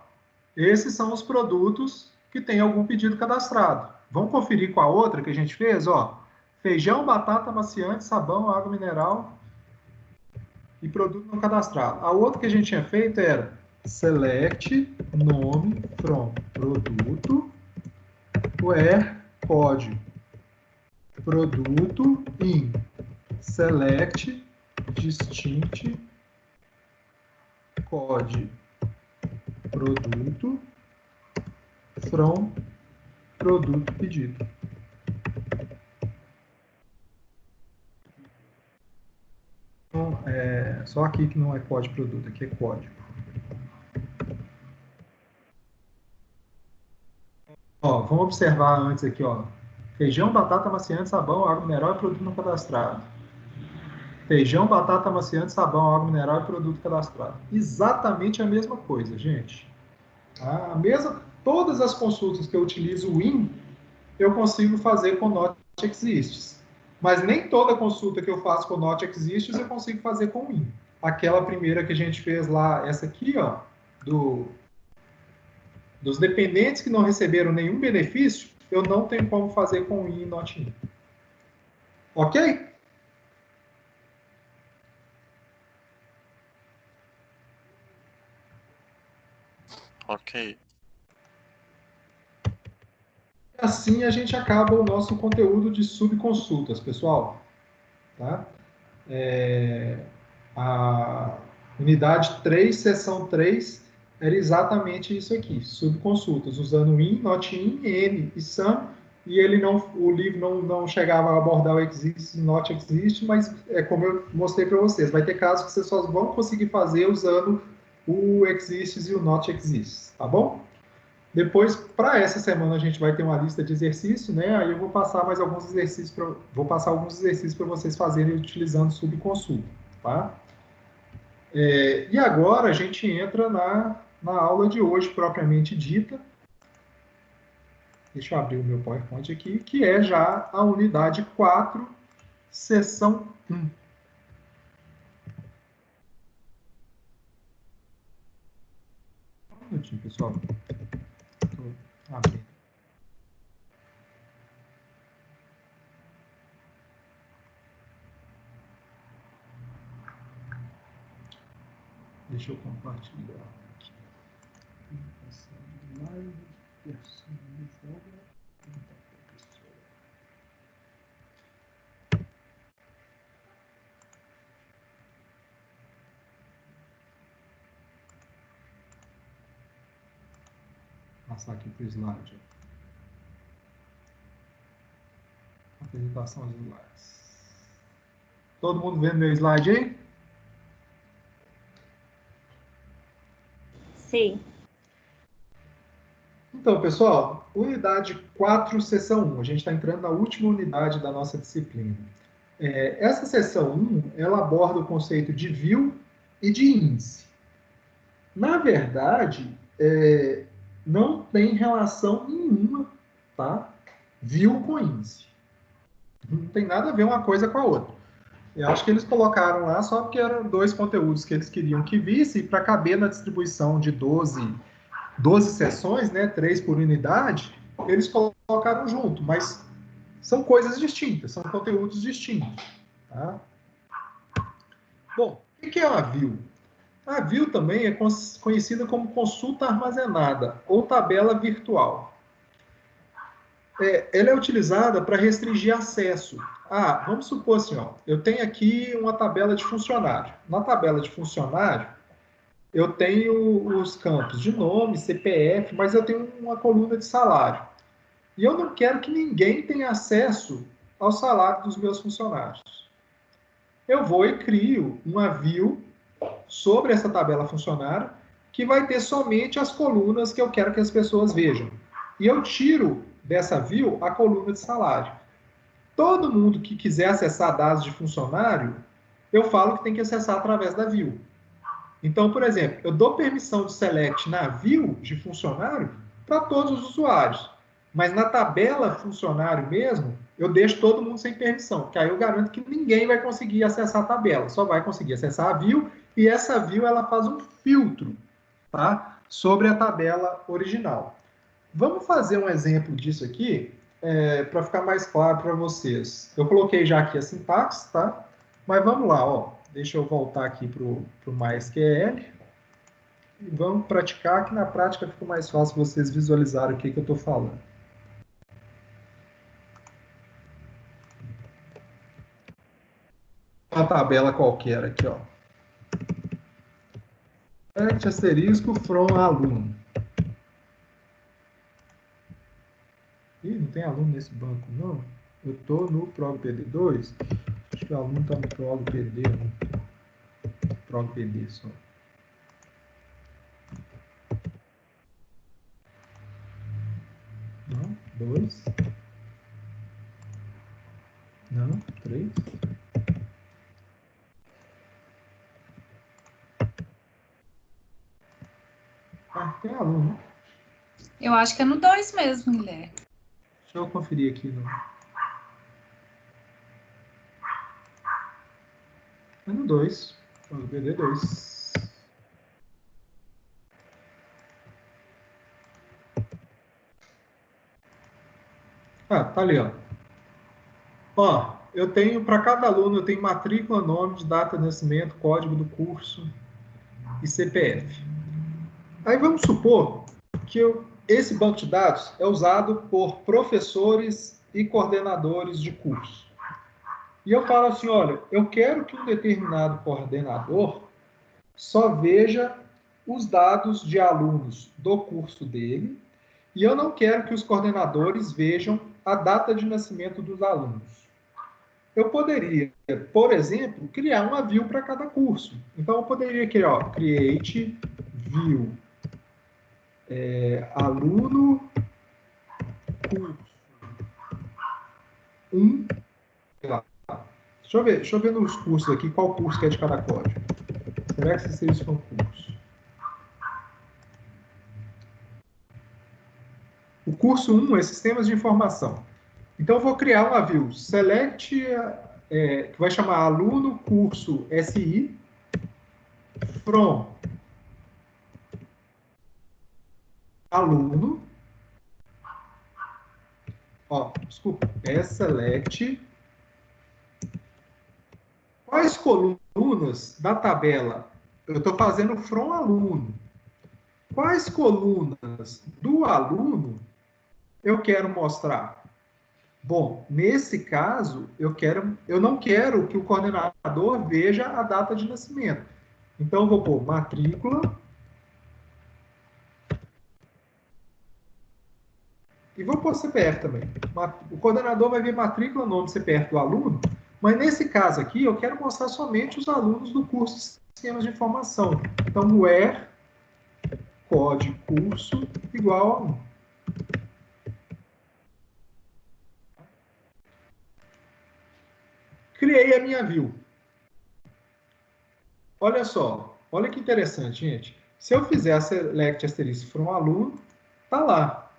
Esses são os produtos que têm algum pedido cadastrado. Vamos conferir com a outra que a gente fez, ó. Feijão, batata, amaciante, sabão, água mineral e produto não cadastrado. A outra que a gente tinha feito era select nome from produto where código produto in select distinct código produto from produto pedido. Então, só aqui que não é código produto, aqui é código. Ó, vamos observar antes aqui, ó. Feijão, batata, amaciante, sabão, água mineral e produto não cadastrado. Feijão, batata, amaciante, sabão, água mineral e produto cadastrado. Exatamente a mesma coisa, gente. Todas as consultas que eu utilizo o in, eu consigo fazer com not exists. Mas nem toda consulta que eu faço com not exists eu consigo fazer com o in. aquela primeira que a gente fez lá, essa aqui, ó, dos dependentes que não receberam nenhum benefício, eu não tenho como fazer com in e not in. Ok? Ok. Assim a gente acaba o nosso conteúdo de subconsultas, pessoal. Tá? A unidade 3, seção 3, era exatamente isso aqui, subconsultas, usando in, not in, n e some, e o livro não chegava a abordar o exist e not exist, mas é como eu mostrei para vocês, vai ter casos que vocês só vão conseguir fazer usando o exists e o not exists, tá bom? Depois, para essa semana, a gente vai ter uma lista de exercícios, né? Aí eu vou passar mais alguns exercícios, alguns exercícios para vocês fazerem utilizando subconsulta, tá? E agora a gente entra na aula de hoje, propriamente dita. Deixa eu abrir o meu PowerPoint aqui, que é já a unidade 4, seção 1. Um minutinho, pessoal. Estou abrindo. Deixa eu compartilhar aqui. Live, personalizada. Passar aqui para o slide. Apresentação dos slides. Todo mundo vendo meu slide aí? Sim. Então, pessoal, unidade 4, seção 1. A gente está entrando na última unidade da nossa disciplina. Essa seção 1, ela aborda o conceito de view e de índice. Na verdade, não tem relação nenhuma, tá? View com índice. Não tem nada a ver uma coisa com a outra. Eu acho que eles colocaram lá só porque eram dois conteúdos que eles queriam que visse, e para caber na distribuição de 12 sessões, né, 3 por unidade, eles colocaram junto, mas são coisas distintas, são conteúdos distintos. Tá? Bom, o que é uma view? A view também é conhecida como consulta armazenada ou tabela virtual. Ela é utilizada para restringir acesso. Vamos supor assim, ó, eu tenho aqui uma tabela de funcionário. Na tabela de funcionário, eu tenho os campos de nome, CPF, mas eu tenho uma coluna de salário. E eu não quero que ninguém tenha acesso ao salário dos meus funcionários. Eu vou e crio uma view sobre essa tabela funcionário que vai ter somente as colunas que eu quero que as pessoas vejam. E eu tiro dessa view a coluna de salário. Todo mundo que quiser acessar dados de funcionário, eu falo que tem que acessar através da view. Então, por exemplo, eu dou permissão de select na view de funcionário para todos os usuários. Mas na tabela funcionário mesmo, eu deixo todo mundo sem permissão, porque aí eu garanto que ninguém vai conseguir acessar a tabela, só vai conseguir acessar a view, e essa view ela faz um filtro, tá, sobre a tabela original. Vamos fazer um exemplo disso aqui, para ficar mais claro para vocês. Eu coloquei já aqui a sintaxe, tá? Mas vamos lá, ó. Deixa eu voltar aqui para o MySQL. E vamos praticar, que na prática fica mais fácil vocês visualizarem o que eu estou falando. Uma tabela qualquer aqui, ó. Asterisco from aluno. Ih, não tem aluno nesse banco, não. Eu estou no ProgPD2. Acho que o aluno está no ProgPD, né? ProgPD só. Não, 2. Não, 3. Tem aluno. Eu acho que é no 2 mesmo, Guilherme. Deixa eu conferir aqui. É no 2. Código BD2. Ah, tá ali, ó. Ó, eu tenho, para cada aluno, eu tenho matrícula, nome, data de nascimento, código do curso e CPF. Aí vamos supor que esse banco de dados é usado por professores e coordenadores de curso. E eu falo assim, olha, eu quero que um determinado coordenador só veja os dados de alunos do curso dele, e eu não quero que os coordenadores vejam a data de nascimento dos alunos. Eu poderia, por exemplo, criar uma view para cada curso. Então, eu poderia criar, ó, create view aluno curso 1. Deixa eu ver nos cursos aqui qual curso que é de cada código. Será que esse é um curso? O curso 1 é Sistemas de Informação. Então, eu vou criar uma view select, que vai chamar aluno curso SI, from aluno, ó, desculpa, select, quais colunas da tabela, eu estou fazendo from aluno, quais colunas do aluno eu quero mostrar? Bom, nesse caso, eu não quero que o coordenador veja a data de nascimento. Então, eu vou pôr matrícula e vou pôr CPF também. O coordenador vai ver matrícula, nome, CPF do aluno, mas nesse caso aqui, eu quero mostrar somente os alunos do curso de Sistemas de Informação. Então, where código curso igual a 1. Criei a minha view. Olha só, olha que interessante, gente. Se eu fizer a select asterisco from aluno, tá lá.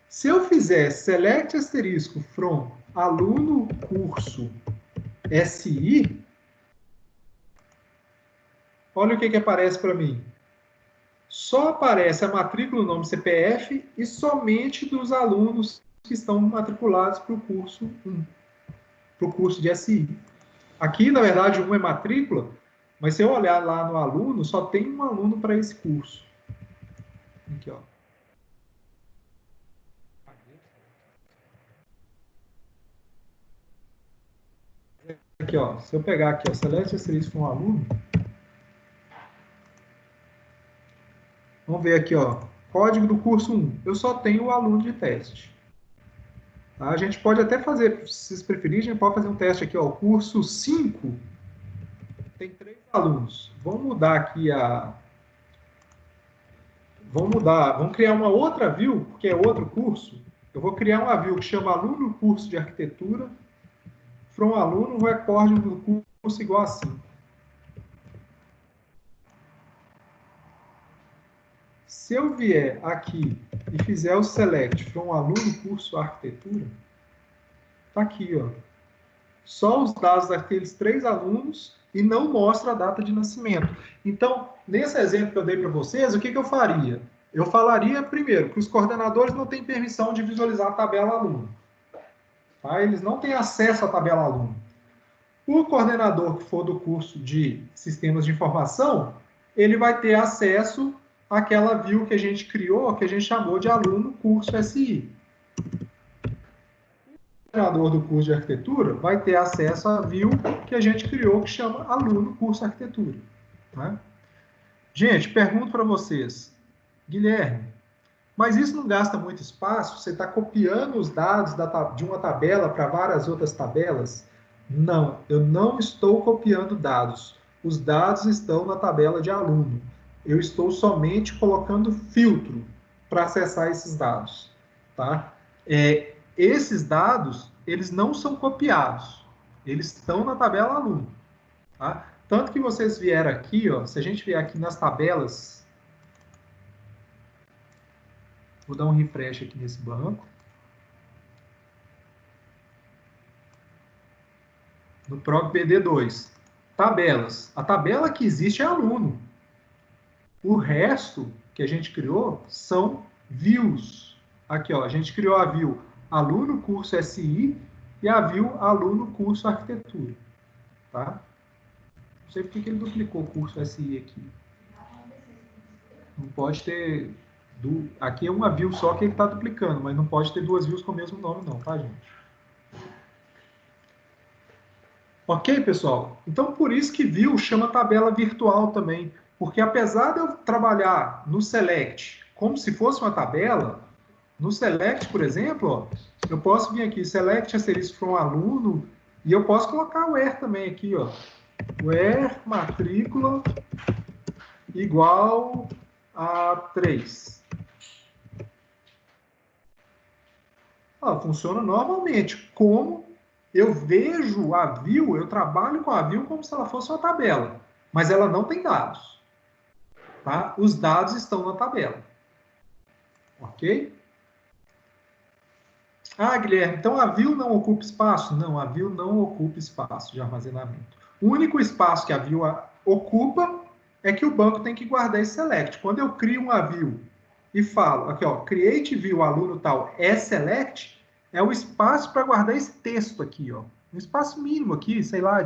Se eu fizer select asterisco from aluno curso SI, olha o que aparece para mim. Só aparece a matrícula, o nome, CPF e somente dos alunos que estão matriculados para o curso 1, para o curso de SI. Aqui, na verdade, 1 é matrícula, mas se eu olhar lá no aluno, só tem um aluno para esse curso. Aqui, ó. Aqui, ó. Se eu pegar aqui, ó, select asterisco com um aluno, vamos ver aqui, ó. Código do curso 1. Eu só tenho o aluno de teste. Tá? A gente pode até fazer, se vocês preferirem, a gente pode fazer um teste aqui, ó. O curso 5 tem 3 alunos. Vamos mudar aqui a... Vamos criar uma outra view, porque é outro curso. Eu vou criar uma view que chama aluno curso de arquitetura, from aluno, recorde do curso igual a 5. Se eu vier aqui e fizer o select from aluno curso arquitetura, tá aqui, ó. Só os dados daqueles 3 alunos e não mostra a data de nascimento. Então, nesse exemplo que eu dei para vocês, o que eu faria? Eu falaria, primeiro, que os coordenadores não têm permissão de visualizar a tabela aluno. Tá? Eles não têm acesso à tabela aluno. O coordenador que for do curso de Sistemas de Informação, ele vai ter acesso àquela view que a gente criou, que a gente chamou de aluno curso SI. O coordenador do curso de arquitetura vai ter acesso à view que a gente criou, que chama aluno curso arquitetura. Tá? Gente, pergunto para vocês, Guilherme, mas isso não gasta muito espaço? Você está copiando os dados de uma tabela para várias outras tabelas? Não, eu não estou copiando dados. Os dados estão na tabela de aluno. Eu estou somente colocando filtro para acessar esses dados. Tá? Esses dados, eles não são copiados. Eles estão na tabela aluno. Tá? Tanto que vocês vieram aqui, ó, se a gente vier aqui nas tabelas, vou dar um refresh aqui nesse banco. No PROC BD2. tabelas. A tabela que existe é aluno. O resto que a gente criou são views. Aqui, ó, a gente criou a view aluno curso SI e a view aluno curso arquitetura. Tá? Não sei porque que ele duplicou o curso SI aqui. Não pode ter... Aqui é uma view só que ele está duplicando, mas não pode ter duas views com o mesmo nome não, tá, gente? Ok, pessoal? Então, por isso que view chama tabela virtual também. Porque apesar de eu trabalhar no select como se fosse uma tabela, no select, por exemplo, ó, eu posso vir aqui, select asterisco from aluno, e eu posso colocar o where também aqui, ó. Where matrícula igual a 3. Ó, funciona normalmente. Como eu vejo a view, eu trabalho com a view como se ela fosse uma tabela, mas ela não tem dados. Tá? Os dados estão na tabela. Ok? Ah, Guilherme, então a view não ocupa espaço? Não, a view não ocupa espaço de armazenamento. O único espaço que a view ocupa é que o banco tem que guardar esse select. Quando eu crio uma view e falo, aqui, ó, create view aluno tal select, é o espaço para guardar esse texto aqui, ó. Um espaço mínimo aqui, sei lá,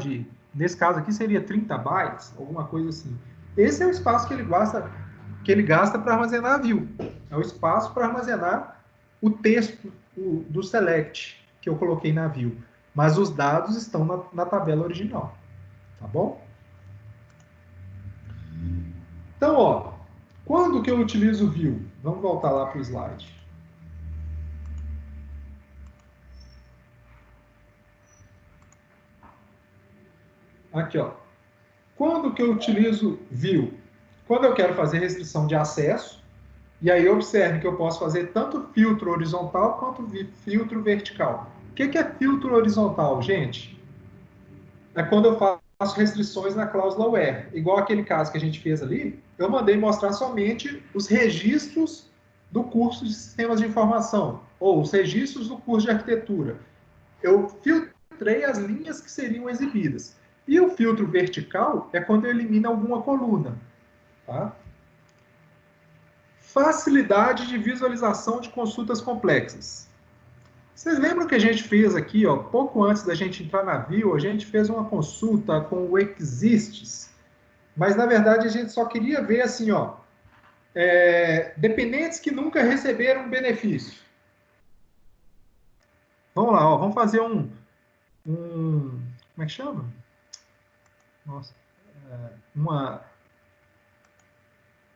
nesse caso aqui seria 30 bytes, alguma coisa assim. Esse é o espaço que ele gasta para armazenar a view. É o espaço para armazenar o texto do select que eu coloquei na view. Mas os dados estão na tabela original. Tá bom? Então, ó, quando que eu utilizo o view? Vamos voltar lá para o slide. Aqui, ó. Quando que eu utilizo view? Quando eu quero fazer restrição de acesso, e aí observe que eu posso fazer tanto filtro horizontal quanto filtro vertical. O que é filtro horizontal, gente? É quando eu faço restrições na cláusula where. Igual aquele caso que a gente fez ali, eu mandei mostrar somente os registros do curso de sistemas de informação, ou os registros do curso de arquitetura. Eu filtrei as linhas que seriam exibidas. E o filtro vertical é quando eu elimino alguma coluna. Tá? Facilidade de visualização de consultas complexas. Vocês lembram que a gente fez aqui, ó, pouco antes da gente entrar na view, a gente fez uma consulta com o exists, mas na verdade a gente só queria ver assim, ó, dependentes que nunca receberam benefício. Vamos lá, ó, vamos fazer como é que chama? Nossa, uma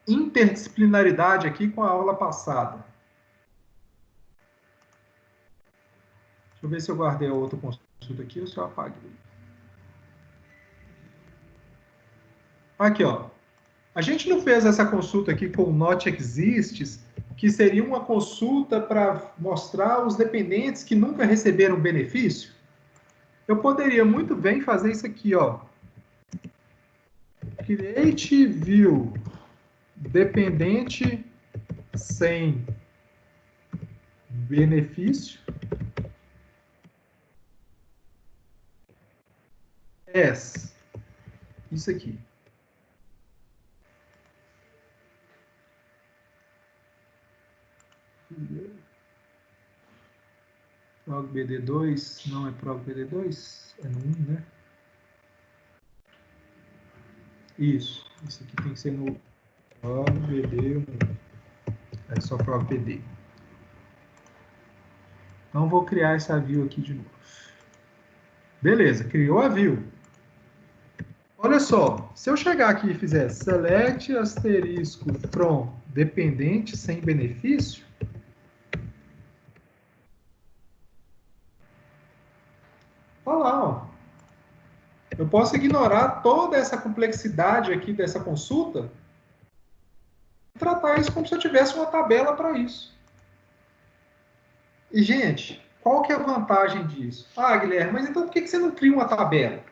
interdisciplinaridade aqui com a aula passada. Deixa eu ver se eu guardei a outra consulta aqui ou se eu apaguei. Aqui, ó. A gente não fez essa consulta aqui com o not exists, que seria uma consulta para mostrar os dependentes que nunca receberam benefício? Eu poderia muito bem fazer isso aqui, ó. Create view dependente sem benefício. Isso aqui. Prog BD2 não é Prog BD2? É no 1, né? Isso aqui tem que ser no Prog BD1. É só Prog BD. Então vou criar essa view aqui de novo. Beleza, criou a view. Olha só, se eu chegar aqui e fizer select asterisco from dependente sem benefício, olha lá, ó. Eu posso ignorar toda essa complexidade aqui dessa consulta e tratar isso como se eu tivesse uma tabela para isso. E, gente, qual que é a vantagem disso? Ah, Guilherme, mas então por que você não cria uma tabela?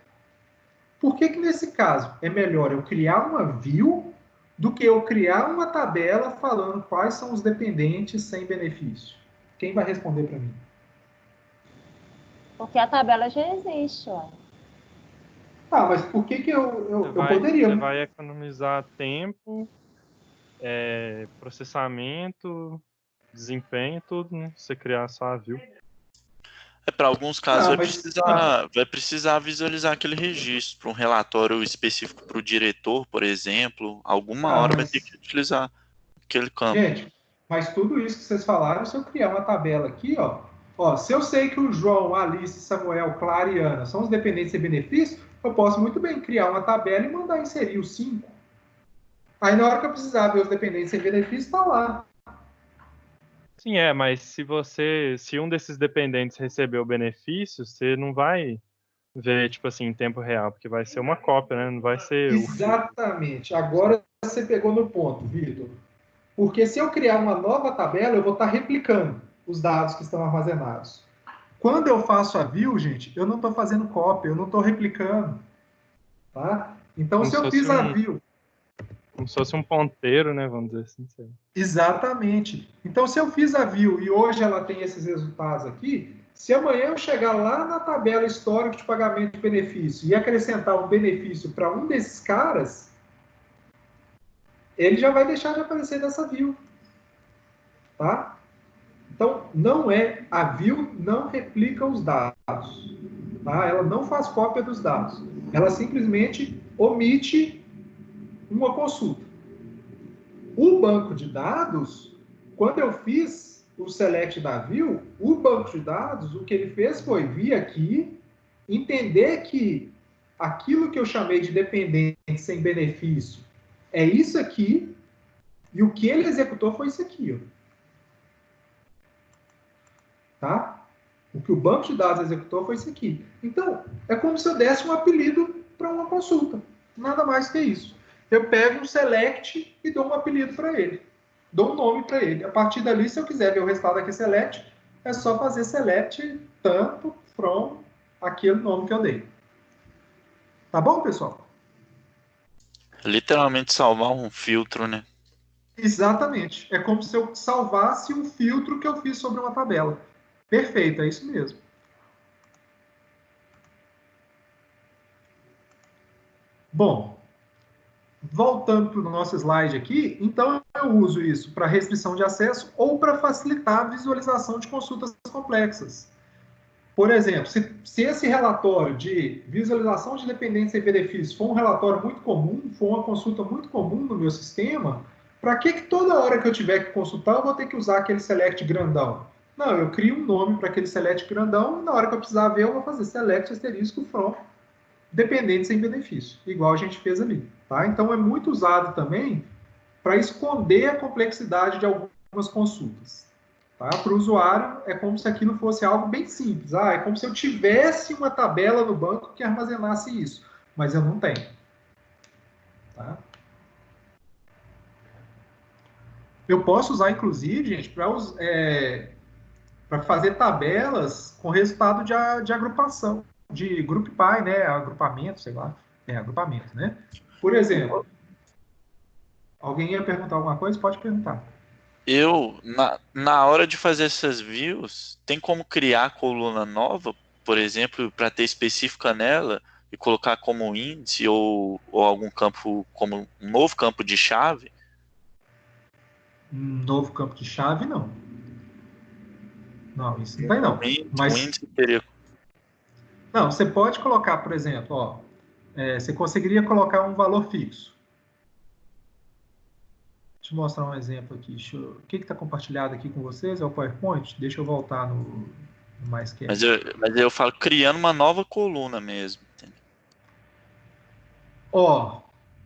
Por que nesse caso é melhor eu criar uma view do que eu criar uma tabela falando quais são os dependentes sem benefício? Quem vai responder para mim? Porque a tabela já existe, ó. Tá, mas por que eu poderia? Você vai economizar tempo, processamento, desempenho, tudo, né? Você criar só a view. Para alguns casos Ah, mas vai precisar visualizar aquele registro para um relatório específico para o diretor, por exemplo. Alguma hora vai ter que utilizar aquele campo. gente, mas tudo isso que vocês falaram, se eu criar uma tabela aqui, ó, se eu sei que o João, Alice, Samuel, Clara e Ana são os dependentes e benefícios, eu posso muito bem criar uma tabela e mandar inserir os 5. Aí na hora que eu precisar ver os dependentes e benefícios, está lá. Sim, mas se um desses dependentes receber o benefício, você não vai ver, tipo assim, em tempo real, porque vai ser uma cópia, né? Não vai ser Exatamente. Agora você pegou no ponto, Vitor. Porque se eu criar uma nova tabela, eu vou estar replicando os dados que estão armazenados. Quando eu faço a view, gente, eu não estou fazendo cópia, eu não estou replicando. Tá? Então, Como se eu fiz a view... Como se fosse um ponteiro, né? Vamos dizer assim. Exatamente. Então, se eu fiz a view e hoje ela tem esses resultados aqui, se amanhã eu chegar lá na tabela histórica de pagamento de benefício e acrescentar um benefício para um desses caras, ele já vai deixar de aparecer nessa view. Tá? Então, a view não replica os dados. Tá? Ela não faz cópia dos dados. Ela simplesmente omite uma consulta. O banco de dados, quando eu fiz o select da view, o banco de dados, o que ele fez foi vir aqui, entender que aquilo que eu chamei de dependente sem benefício é isso aqui, e o que ele executou foi isso aqui. Ó. Tá? O que o banco de dados executou foi isso aqui. Então, é como se eu desse um apelido para uma consulta. Nada mais que isso. Eu pego um select e dou um apelido para ele. Dou um nome para ele. A partir dali, se eu quiser ver o resultado daquele select, é só fazer select tanto from aquele nome que eu dei. Tá bom, pessoal? Literalmente salvar um filtro, né? Exatamente. É como se eu salvasse um filtro que eu fiz sobre uma tabela. Perfeito, é isso mesmo. Bom, voltando para o nosso slide aqui, então eu uso isso para restrição de acesso ou para facilitar a visualização de consultas complexas. Por exemplo, se esse relatório de visualização de dependência e benefícios for um relatório muito comum, for uma consulta muito comum no meu sistema, para que toda hora que eu tiver que consultar eu vou ter que usar aquele select grandão? Não, eu crio um nome para aquele select grandão e na hora que eu precisar ver eu vou fazer select asterisco from dependente sem benefício, igual a gente fez ali. Tá? Então, é muito usado também para esconder a complexidade de algumas consultas. Tá? Para o usuário, é como se aquilo fosse algo bem simples. É como se eu tivesse uma tabela no banco que armazenasse isso, mas eu não tenho. Tá? Eu posso usar, inclusive, gente, para fazer tabelas com resultado de agrupação, de group by, né? Agrupamento, sei lá. Agrupamento, né? Por exemplo, alguém ia perguntar alguma coisa? Pode perguntar. Na hora de fazer essas views, tem como criar coluna nova, por exemplo, para ter específica nela e colocar como índice ou algum campo, como um novo campo de chave? Um novo campo de chave, não. Não, isso não tem, não. Mas o índice teria... Não, você pode colocar, por exemplo, você conseguiria colocar um valor fixo. Deixa eu mostrar um exemplo aqui. O que está compartilhado aqui com vocês? É o PowerPoint? Deixa eu voltar no mais que. Mas eu falo criando uma nova coluna mesmo.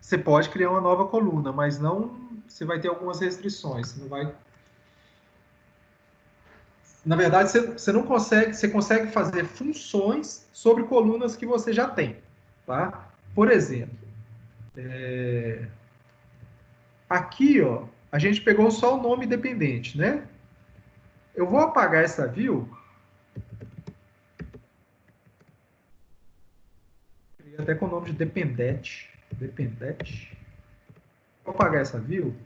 Você pode criar uma nova coluna, mas não. Você vai ter algumas restrições. Você não vai. Na verdade, você não consegue. Você consegue fazer funções sobre colunas que você já tem, tá? Por exemplo, aqui, a gente pegou só o nome dependente, né? Eu vou apagar essa view. Até com o nome de dependente. Vou apagar essa view.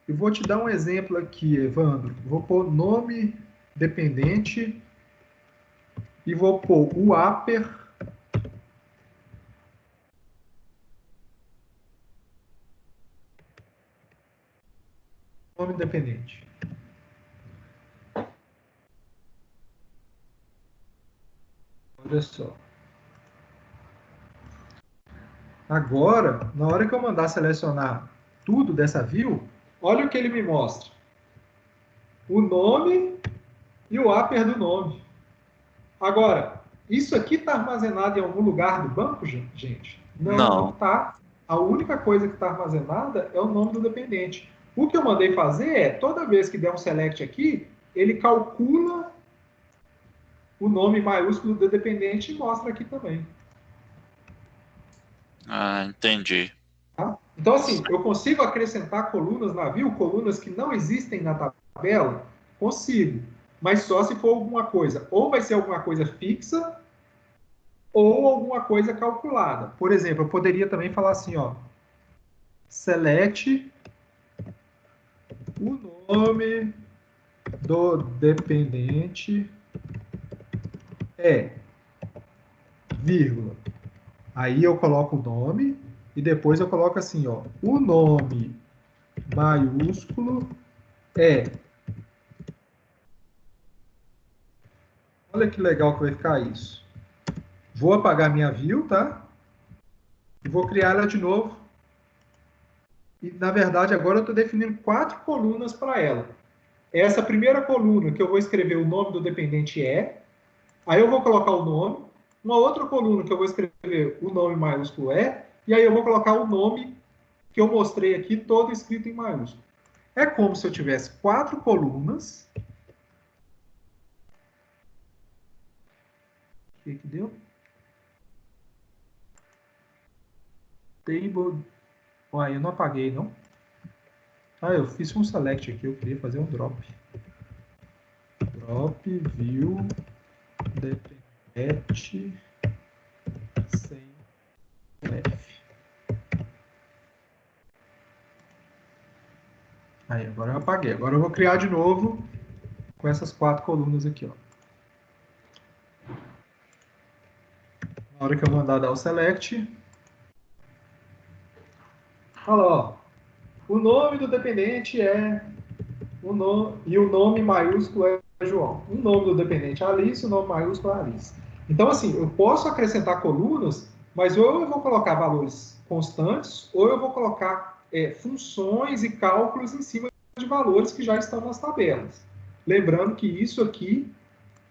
E vou te dar um exemplo aqui, Evandro. Vou pôr nome dependente e vou pôr o upper nome dependente. Olha só. Agora, na hora que eu mandar selecionar tudo dessa view, olha o que ele me mostra. O nome e o upper do nome. Agora, isso aqui está armazenado em algum lugar do banco, gente? Não está. A única coisa que está armazenada é o nome do dependente. O que eu mandei fazer é, toda vez que der um select aqui, ele calcula o nome maiúsculo do dependente e mostra aqui também. Ah, entendi. Tá? Então, assim, eu consigo acrescentar colunas na view, colunas que não existem na tabela? Consigo. Mas só se for alguma coisa. Ou vai ser alguma coisa fixa, ou alguma coisa calculada. Por exemplo, eu poderia também falar assim, ó. Select o nome do dependente é vírgula. Aí eu coloco o nome e depois eu coloco assim, ó. O nome maiúsculo é. Olha que legal que vai ficar isso. Vou apagar minha view, tá? E vou criar ela de novo. E, na verdade, agora eu estou definindo 4 colunas para ela. Essa primeira coluna que eu vou escrever o nome do dependente é. Aí eu vou colocar o nome. Uma outra coluna que eu vou escrever o nome maiúsculo é. E aí eu vou colocar o nome que eu mostrei aqui, todo escrito em maiúsculo. É como se eu tivesse 4 colunas. O que deu? Table. Ué, eu não apaguei, não? Ah, eu fiz um select aqui, eu queria fazer um drop. Drop, view, dependente, sem F. Aí, agora eu apaguei. Agora eu vou criar de novo com essas 4 colunas aqui, ó. Na hora que eu mandar dar o select, olha lá, ó. O nome do dependente é o nome, e o nome maiúsculo é João. O nome do dependente é Alice, o nome maiúsculo é Alice. Então, assim, eu posso acrescentar colunas, mas ou eu vou colocar valores constantes, ou eu vou colocar funções e cálculos em cima de valores que já estão nas tabelas. Lembrando que isso aqui,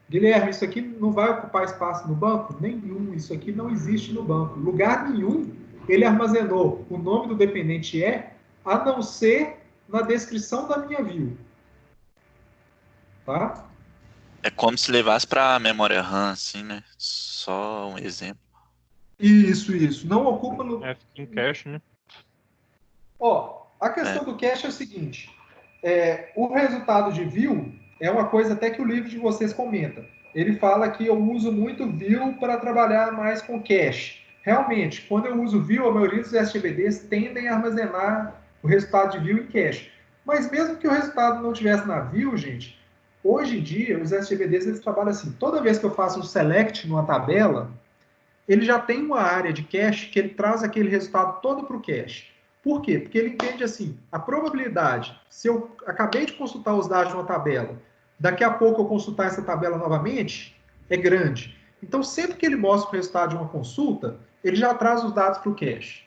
Guilherme, isso aqui não vai ocupar espaço no banco? Nenhum. Isso aqui não existe no banco. Lugar nenhum ele armazenou o nome do dependente a não ser na descrição da minha view. Tá? É como se levasse para a memória RAM, assim, né? Só um exemplo. Isso. Não ocupa no... É, fica em cache, né? Ó, a questão do cache é o seguinte. O resultado de view é uma coisa até que o livro de vocês comenta. Ele fala que eu uso muito view para trabalhar mais com cache. Realmente, quando eu uso view, a maioria dos SGBDs tendem a armazenar o resultado de view em cache. Mas mesmo que o resultado não estivesse na view, gente, hoje em dia, os SGBDs eles trabalham assim. Toda vez que eu faço um select numa tabela, ele já tem uma área de cache que ele traz aquele resultado todo para o cache. Por quê? Porque ele entende assim, a probabilidade, se eu acabei de consultar os dados de uma tabela, daqui a pouco eu consultar essa tabela novamente, é grande. Então, sempre que ele mostra o resultado de uma consulta, ele já traz os dados para o cache.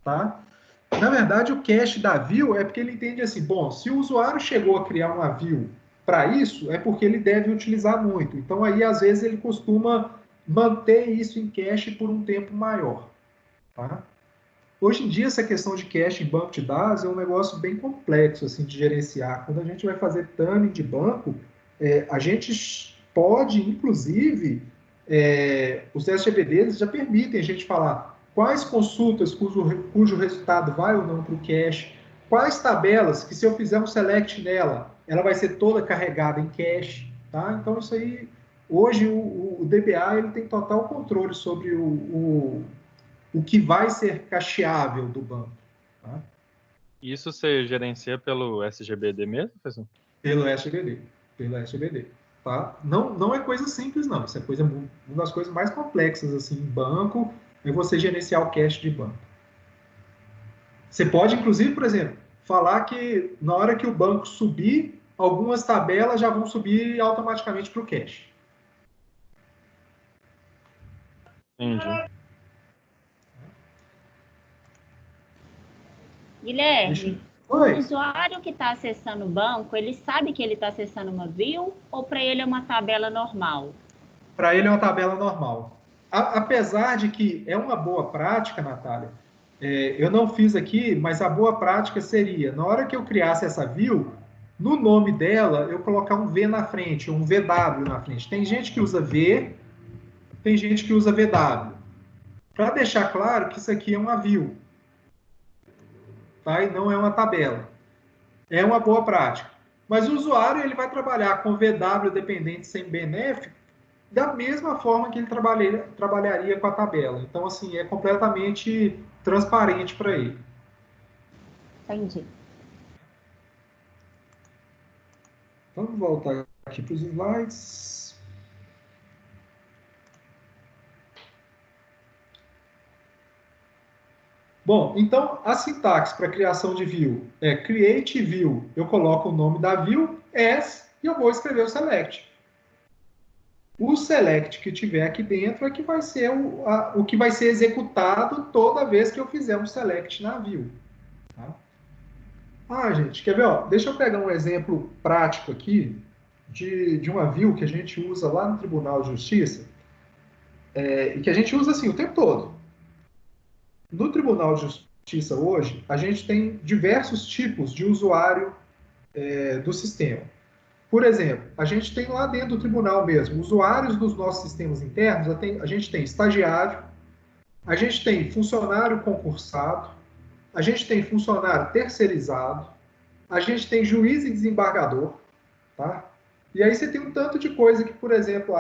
Tá? Na verdade, o cache da view é porque ele entende assim, bom, se o usuário chegou a criar uma view para isso, é porque ele deve utilizar muito. Então, aí, às vezes, ele costuma manter isso em cache por um tempo maior. Tá? Hoje em dia, essa questão de cache em banco de dados é um negócio bem complexo assim, de gerenciar. Quando a gente vai fazer tuning de banco, a gente pode, inclusive, os SGBDs já permitem a gente falar quais consultas cujo resultado vai ou não para o cache, quais tabelas que, se eu fizer um select nela, ela vai ser toda carregada em cache. Tá? Então, isso aí, hoje, o DBA ele tem total controle sobre o que vai ser cacheável do banco. Tá? Isso você gerencia pelo SGBD mesmo, professor? Pelo SGBD. Tá? Não é coisa simples, não. Isso é uma das coisas mais complexas assim, em banco, é você gerenciar o cache de banco. Você pode, inclusive, por exemplo, falar que na hora que o banco subir, algumas tabelas já vão subir automaticamente para o cache. Entendi. Guilherme, o Oi. usuário que está acessando o banco, ele sabe que ele está acessando uma view ou para ele é uma tabela normal? Para ele é uma tabela normal. Apesar de que é uma boa prática, Natália, eu não fiz aqui, mas a boa prática seria, na hora que eu criasse essa view, no nome dela, eu colocar um V na frente, um VW na frente. Tem gente que usa V, tem gente que usa VW. Para deixar claro que isso aqui é uma view, tá? E não é uma tabela. É uma boa prática. Mas o usuário ele vai trabalhar com VW dependente sem benéfico da mesma forma que ele trabalharia com a tabela. Então, assim, é completamente transparente para ele. Entendi. Vamos voltar aqui para os slides. Bom, então a sintaxe para criação de view é create view. Eu coloco o nome da view, as, e eu vou escrever o select. O select que tiver aqui dentro é que vai ser o que vai ser executado toda vez que eu fizer um select na view. Tá? Gente, quer ver? Ó, deixa eu pegar um exemplo prático aqui de uma view que a gente usa lá no Tribunal de Justiça e que a gente usa assim o tempo todo. No Tribunal de Justiça hoje, a gente tem diversos tipos de usuário do sistema. Por exemplo, a gente tem lá dentro do tribunal mesmo, usuários dos nossos sistemas internos, a gente tem estagiário, a gente tem funcionário concursado, a gente tem funcionário terceirizado, a gente tem juiz e desembargador, tá? E aí você tem um tanto de coisa que, por exemplo,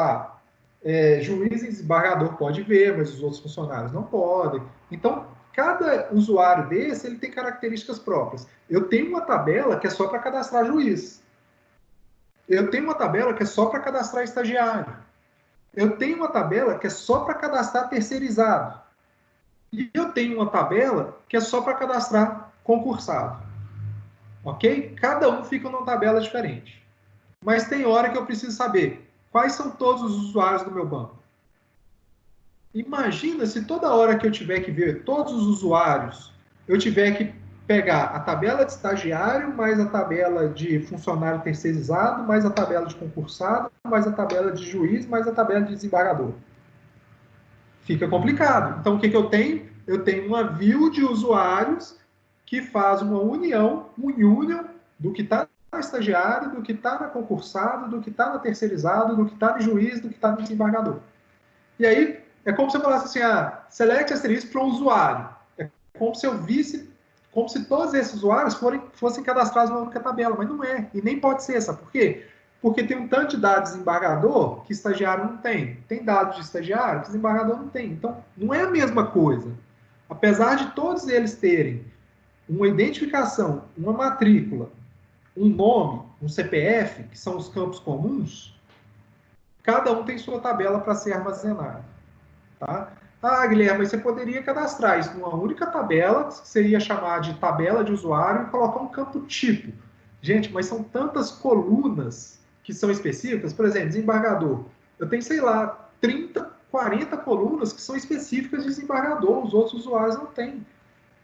juiz e desembargador pode ver, mas os outros funcionários não podem. Então, cada usuário desse, ele tem características próprias. Eu tenho uma tabela que é só para cadastrar juiz. Eu tenho uma tabela que é só para cadastrar estagiário. Eu tenho uma tabela que é só para cadastrar terceirizado. E eu tenho uma tabela que é só para cadastrar concursado. Ok? Cada um fica numa tabela diferente. Mas tem hora que eu preciso saber quais são todos os usuários do meu banco. Imagina se toda hora que eu tiver que ver todos os usuários, eu tiver que pegar a tabela de estagiário, mais a tabela de funcionário terceirizado, mais a tabela de concursado, mais a tabela de juiz, mais a tabela de desembargador. Fica complicado. Então, o que eu tenho? Eu tenho uma view de usuários que faz uma união, um union do que está no estagiário, do que está na concursado, do que está na terceirizado, do que está no juiz, do que está no desembargador. E aí, é como se eu falasse assim, select asterisco para o usuário. É como se eu visse, como se todos esses usuários fossem cadastrados numa única tabela, mas não é, e nem pode ser, sabe por quê? Porque tem um tanto de dados de desembargador que estagiário não tem. Tem dados de estagiário que desembargador não tem. Então, não é a mesma coisa. Apesar de todos eles terem uma identificação, uma matrícula, um nome, um CPF, que são os campos comuns, cada um tem sua tabela para ser armazenado. Tá? Guilherme, mas você poderia cadastrar isso numa única tabela, que você ia chamar de tabela de usuário, e colocar um campo tipo. Gente, mas são tantas colunas que são específicas. Por exemplo, desembargador. Eu tenho, sei lá, 30, 40 colunas que são específicas de desembargador, os outros usuários não têm.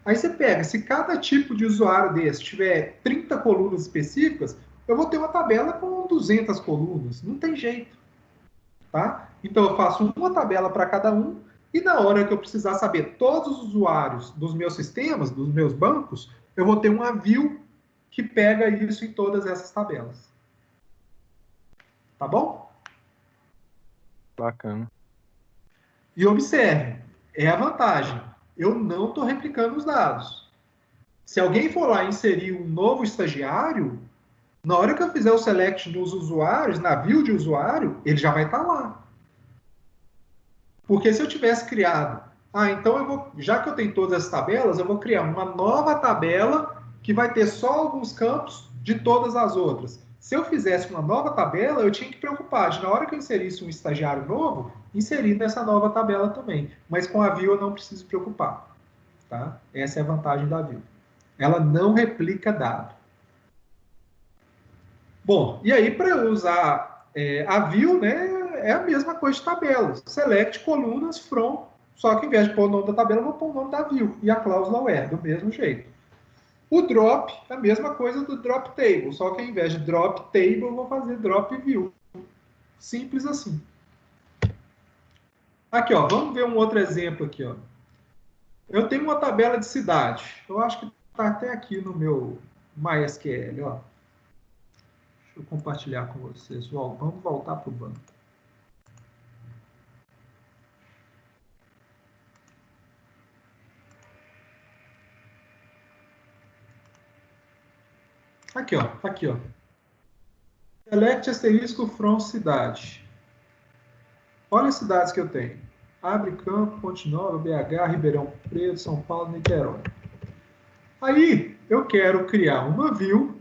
Aí você pega, se cada tipo de usuário desse tiver 30 colunas específicas, eu vou ter uma tabela com 200 colunas. Não tem jeito. Tá? Então, eu faço uma tabela para cada um, e na hora que eu precisar saber todos os usuários dos meus sistemas, dos meus bancos, eu vou ter uma view que pega isso em todas essas tabelas. Tá bom? Bacana. E observe, é a vantagem. Eu não estou replicando os dados. Se alguém for lá inserir um novo estagiário, na hora que eu fizer o select dos usuários, na view de usuário, ele já vai estar lá. Porque se eu tivesse criado, então já que eu tenho todas as tabelas, eu vou criar uma nova tabela que vai ter só alguns campos de todas as outras. Se eu fizesse uma nova tabela, eu tinha que preocupar de, na hora que eu inserisse um estagiário novo, inserir nessa nova tabela também. Mas com a view eu não preciso preocupar. Tá? Essa é a vantagem da view. Ela não replica dado. Bom, e aí para eu usar a view, né, é a mesma coisa de tabela. Select colunas from, só que ao invés de pôr o nome da tabela, eu vou pôr o nome da view. E a cláusula where, do mesmo jeito. O drop, a mesma coisa do drop table, só que ao invés de drop table, eu vou fazer drop view. Simples assim. Aqui, ó, vamos ver um outro exemplo aqui, ó. Eu tenho uma tabela de cidade. Eu acho que está até aqui no meu MySQL, ó. Deixa eu compartilhar com vocês. Vamos voltar para o banco. Aqui, ó. Aqui, ó. Select asterisco from cidade. Olha as cidades que eu tenho. Abre Campo, Ponte Nova, BH, Ribeirão Preto, São Paulo, Niterói. Aí, eu quero criar uma view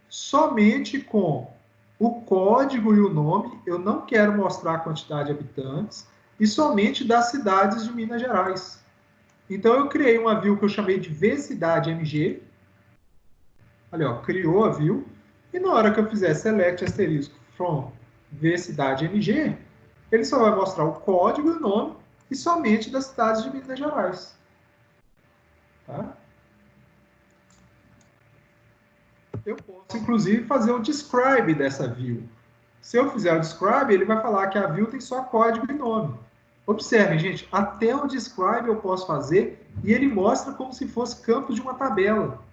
somente com o código e o nome. Eu não quero mostrar a quantidade de habitantes. E somente das cidades de Minas Gerais. Então, eu criei uma view que eu chamei de vCidadeMG. Olha, ó, criou a view. E na hora que eu fizer select asterisco from vCidadeMG, ele só vai mostrar o código e o nome e somente das cidades de Minas Gerais. Tá? Eu posso, inclusive, fazer o describe dessa view. Se eu fizer o describe, ele vai falar que a view tem só código e nome. Observem, gente, até o describe eu posso fazer e ele mostra como se fosse campo de uma tabela.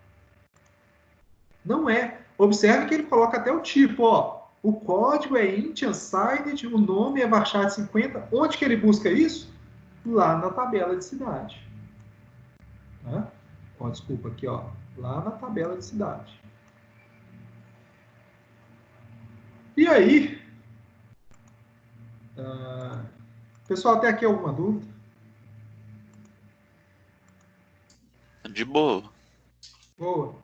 Não é. Observe que ele coloca até o tipo, ó. O código é int unsigned, o nome é varchar 50. Onde que ele busca isso? Lá na tabela de cidade. Tá? Ó, desculpa, aqui, ó. Lá na tabela de cidade. E aí, pessoal, tem aqui alguma dúvida? De boa. Boa.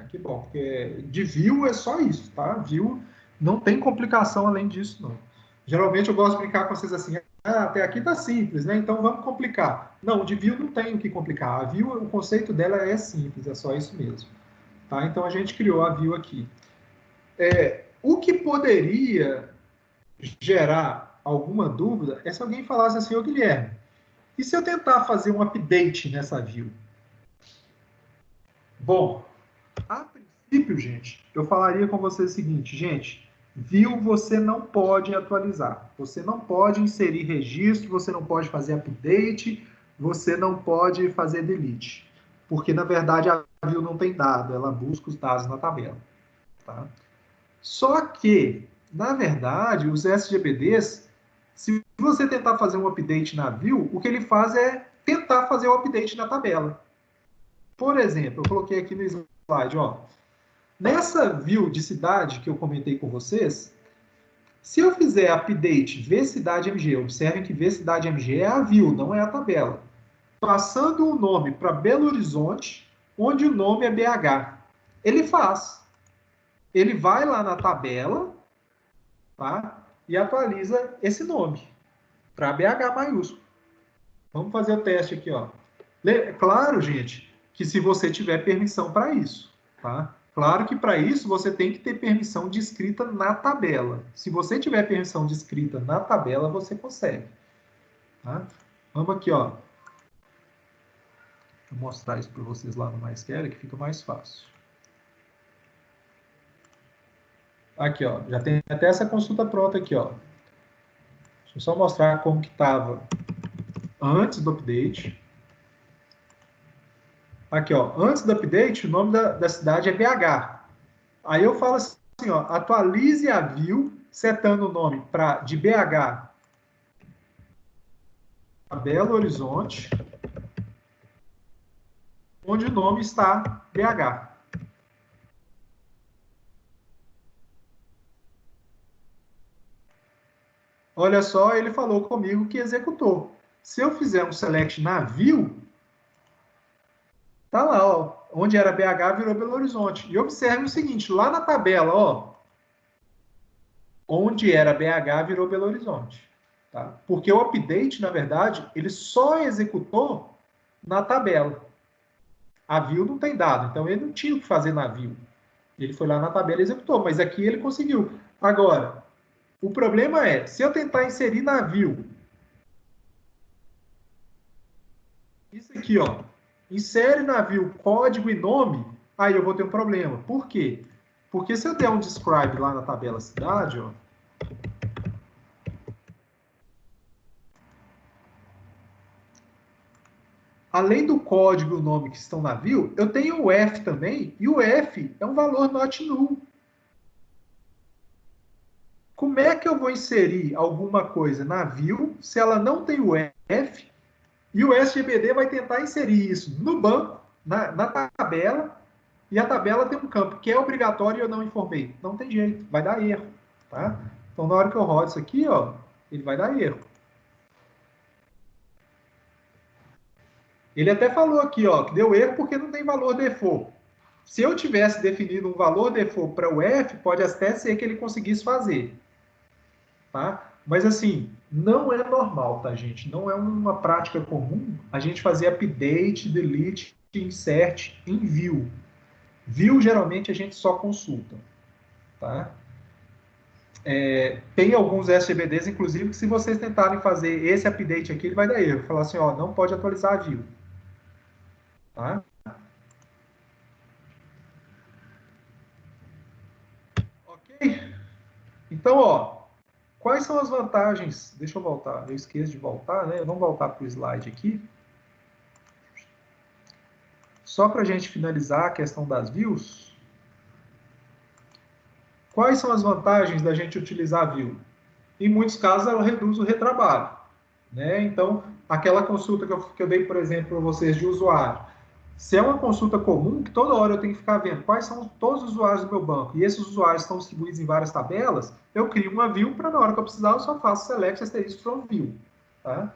Que bom, porque de view é só isso, tá? View não tem complicação além disso, não. Geralmente eu gosto de brincar com vocês assim, até aqui tá simples, né? Então vamos complicar. Não, de view não tem o que complicar. A view, o conceito dela é simples, é só isso mesmo. Tá? Então a gente criou a view aqui. O que poderia gerar alguma dúvida é se alguém falasse assim, ô Guilherme, e se eu tentar fazer um update nessa view? Bom, a princípio, gente, eu falaria com vocês o seguinte, gente, view você não pode atualizar, você não pode inserir registro, você não pode fazer update, você não pode fazer delete, porque na verdade a view não tem dado, ela busca os dados na tabela. Tá? Só que, na verdade, os SGBDs, se você tentar fazer um update na view, o que ele faz é tentar fazer o update na tabela. Por exemplo, eu coloquei aqui no slide, ó. Nessa view de cidade que eu comentei com vocês, se eu fizer update vCidadeMG, observem que vCidadeMG é a view, não é a tabela. Passando o nome para Belo Horizonte, onde o nome é BH. Ele faz. Ele vai lá na tabela, tá? E atualiza esse nome para BH maiúsculo. Vamos fazer o teste aqui, ó. Claro, gente, que se você tiver permissão para isso, tá? Claro que para isso você tem que ter permissão de escrita na tabela. Se você tiver permissão de escrita na tabela, você consegue. Tá? Vamos aqui, ó. Vou mostrar isso para vocês lá no MySQL, que fica mais fácil. Aqui, ó. Já tem até essa consulta pronta aqui, ó. Deixa eu só mostrar como que estava antes do update. Aqui, ó, antes do update, o nome da cidade é BH. Aí eu falo assim, ó, atualize a view, setando o nome de BH a Belo Horizonte, onde o nome está BH. Olha só, ele falou comigo que executou. Se eu fizer um select na view, tá lá, ó, onde era BH virou Belo Horizonte. E observe o seguinte, lá na tabela, ó, onde era BH virou Belo Horizonte. Tá? Porque o update, na verdade, ele só executou na tabela. A view não tem dado, então ele não tinha o que fazer na view. Ele foi lá na tabela e executou, mas aqui ele conseguiu. Agora, o problema é, se eu tentar inserir na view, isso aqui, ó, insere na view código e nome, aí eu vou ter um problema. Por quê? Porque se eu der um describe lá na tabela cidade, ó, além do código e o nome que estão na view, eu tenho o F também, e o F é um valor not null. Como é que eu vou inserir alguma coisa na view se ela não tem o F e o SGBD vai tentar inserir isso no banco, na tabela, e a tabela tem um campo que é obrigatório e eu não informei? Não tem jeito, vai dar erro. Tá? Então, na hora que eu rodo isso aqui, ó, ele vai dar erro. Ele até falou aqui, ó, que deu erro porque não tem valor default. Se eu tivesse definido um valor default para o F, pode até ser que ele conseguisse fazer. Tá? Mas assim, não é normal, tá, gente? Não é uma prática comum a gente fazer update, delete, insert em view. View, geralmente, a gente só consulta. Tá? Tem alguns SGBDs, inclusive, que se vocês tentarem fazer esse update aqui, ele vai dar erro. Falar assim, ó, não pode atualizar a view. Tá? Ok? Então, ó, quais são as vantagens? Deixa eu voltar, eu esqueço de voltar, né? Vamos voltar para o slide aqui. Só para a gente finalizar a questão das views. Quais são as vantagens da gente utilizar a view? Em muitos casos, ela reduz o retrabalho. Né? Então, aquela consulta que eu dei, por exemplo, para vocês de usuário. Se é uma consulta comum, que toda hora eu tenho que ficar vendo quais são todos os usuários do meu banco, e esses usuários estão distribuídos em várias tabelas, eu crio uma view para, na hora que eu precisar, eu só faço select asterisco from view. Tá?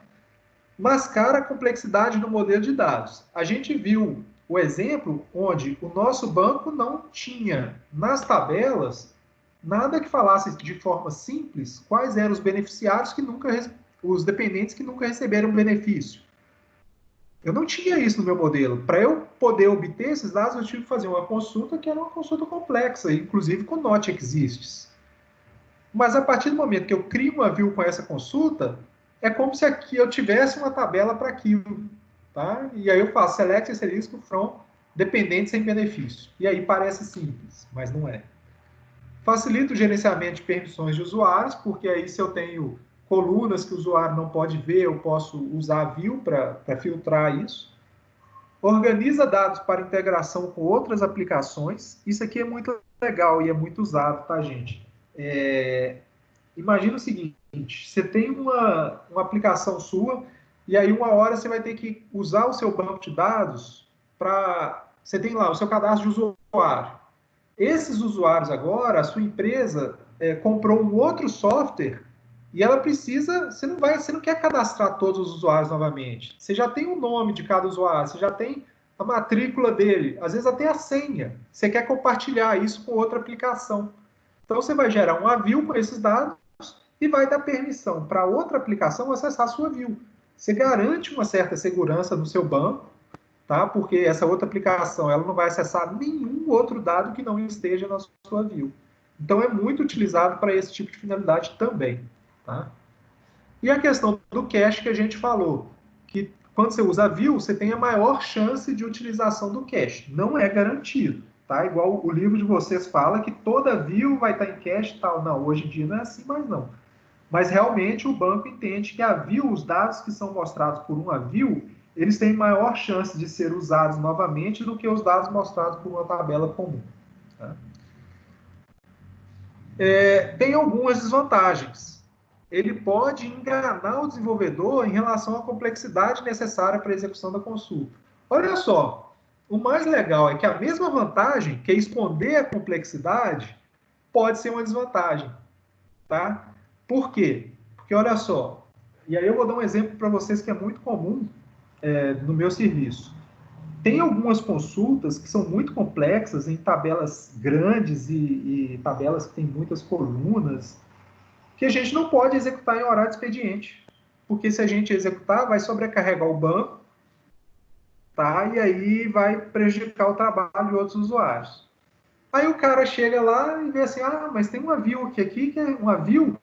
Mascara a complexidade do modelo de dados. A gente viu o exemplo onde o nosso banco não tinha nas tabelas nada que falasse de forma simples quais eram os beneficiários que nunca, os dependentes que nunca receberam benefício. Eu não tinha isso no meu modelo. Para eu poder obter esses dados, eu tive que fazer uma consulta que era uma consulta complexa, inclusive com not exists. Mas a partir do momento que eu crio uma view com essa consulta, é como se aqui eu tivesse uma tabela para aquilo. Tá? E aí eu faço select asterisco from dependente sem benefício. E aí parece simples, mas não é. Facilita o gerenciamento de permissões de usuários, porque aí se eu tenho colunas que o usuário não pode ver, eu posso usar a view para filtrar isso. Organiza dados para integração com outras aplicações. Isso aqui é muito legal e é muito usado, tá, gente? Imagina o seguinte, você tem uma aplicação sua e aí uma hora você vai ter que usar o seu banco de dados para... Você tem lá o seu cadastro de usuário. Esses usuários agora, a sua empresa comprou um outro software e ela precisa... Você não quer cadastrar todos os usuários novamente. Você já tem o nome de cada usuário, você já tem a matrícula dele, às vezes até a senha. Você quer compartilhar isso com outra aplicação. Então, você vai gerar uma view com esses dados e vai dar permissão para outra aplicação acessar a sua view. Você garante uma certa segurança no seu banco, tá? Porque essa outra aplicação ela não vai acessar nenhum outro dado que não esteja na sua view. Então, é muito utilizado para esse tipo de finalidade também. Tá? E a questão do cache que a gente falou, que quando você usa a view, você tem a maior chance de utilização do cache. Não é garantido. Tá? Igual o livro de vocês fala que toda view vai estar em cache e tal. Não, hoje em dia não é assim mais não. Mas realmente o banco entende que a view, os dados que são mostrados por uma view, eles têm maior chance de ser usados novamente do que os dados mostrados por uma tabela comum. Tá? Tem algumas desvantagens. Ele pode enganar o desenvolvedor em relação à complexidade necessária para a execução da consulta. Olha só, o mais legal é que a mesma vantagem, que é esconder a complexidade, pode ser uma desvantagem. Tá? Por quê? Porque olha só, e aí eu vou dar um exemplo para vocês que é muito comum no meu serviço. Tem algumas consultas que são muito complexas em tabelas grandes e tabelas que têm muitas colunas, que a gente não pode executar em horário de expediente. Porque se a gente executar, vai sobrecarregar o banco tá? E aí vai prejudicar o trabalho de outros usuários. Aí o cara chega lá e vê assim, mas tem uma view aqui que é uma view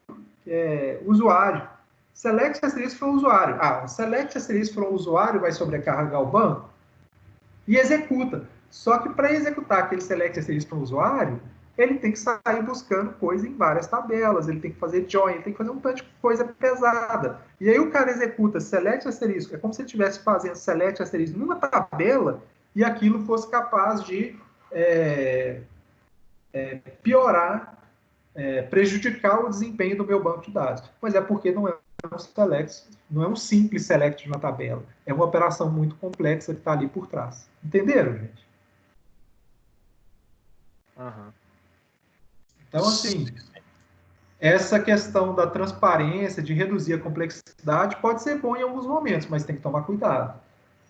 que é usuário. Select asterisco from usuário. Select asterisco from usuário vai sobrecarregar o banco e executa. Só que para executar aquele select asterisco from usuário, ele tem que sair buscando coisa em várias tabelas, ele tem que fazer join, ele tem que fazer um tanto de coisa pesada. E aí o cara executa select asterisco, é como se ele estivesse fazendo select asterisco numa tabela e aquilo fosse capaz de piorar, prejudicar o desempenho do meu banco de dados. Mas é porque não é um select, não é um simples select de uma tabela. É uma operação muito complexa que está ali por trás. Entenderam, gente? Aham. Então, assim, essa questão da transparência, de reduzir a complexidade, pode ser bom em alguns momentos, mas tem que tomar cuidado.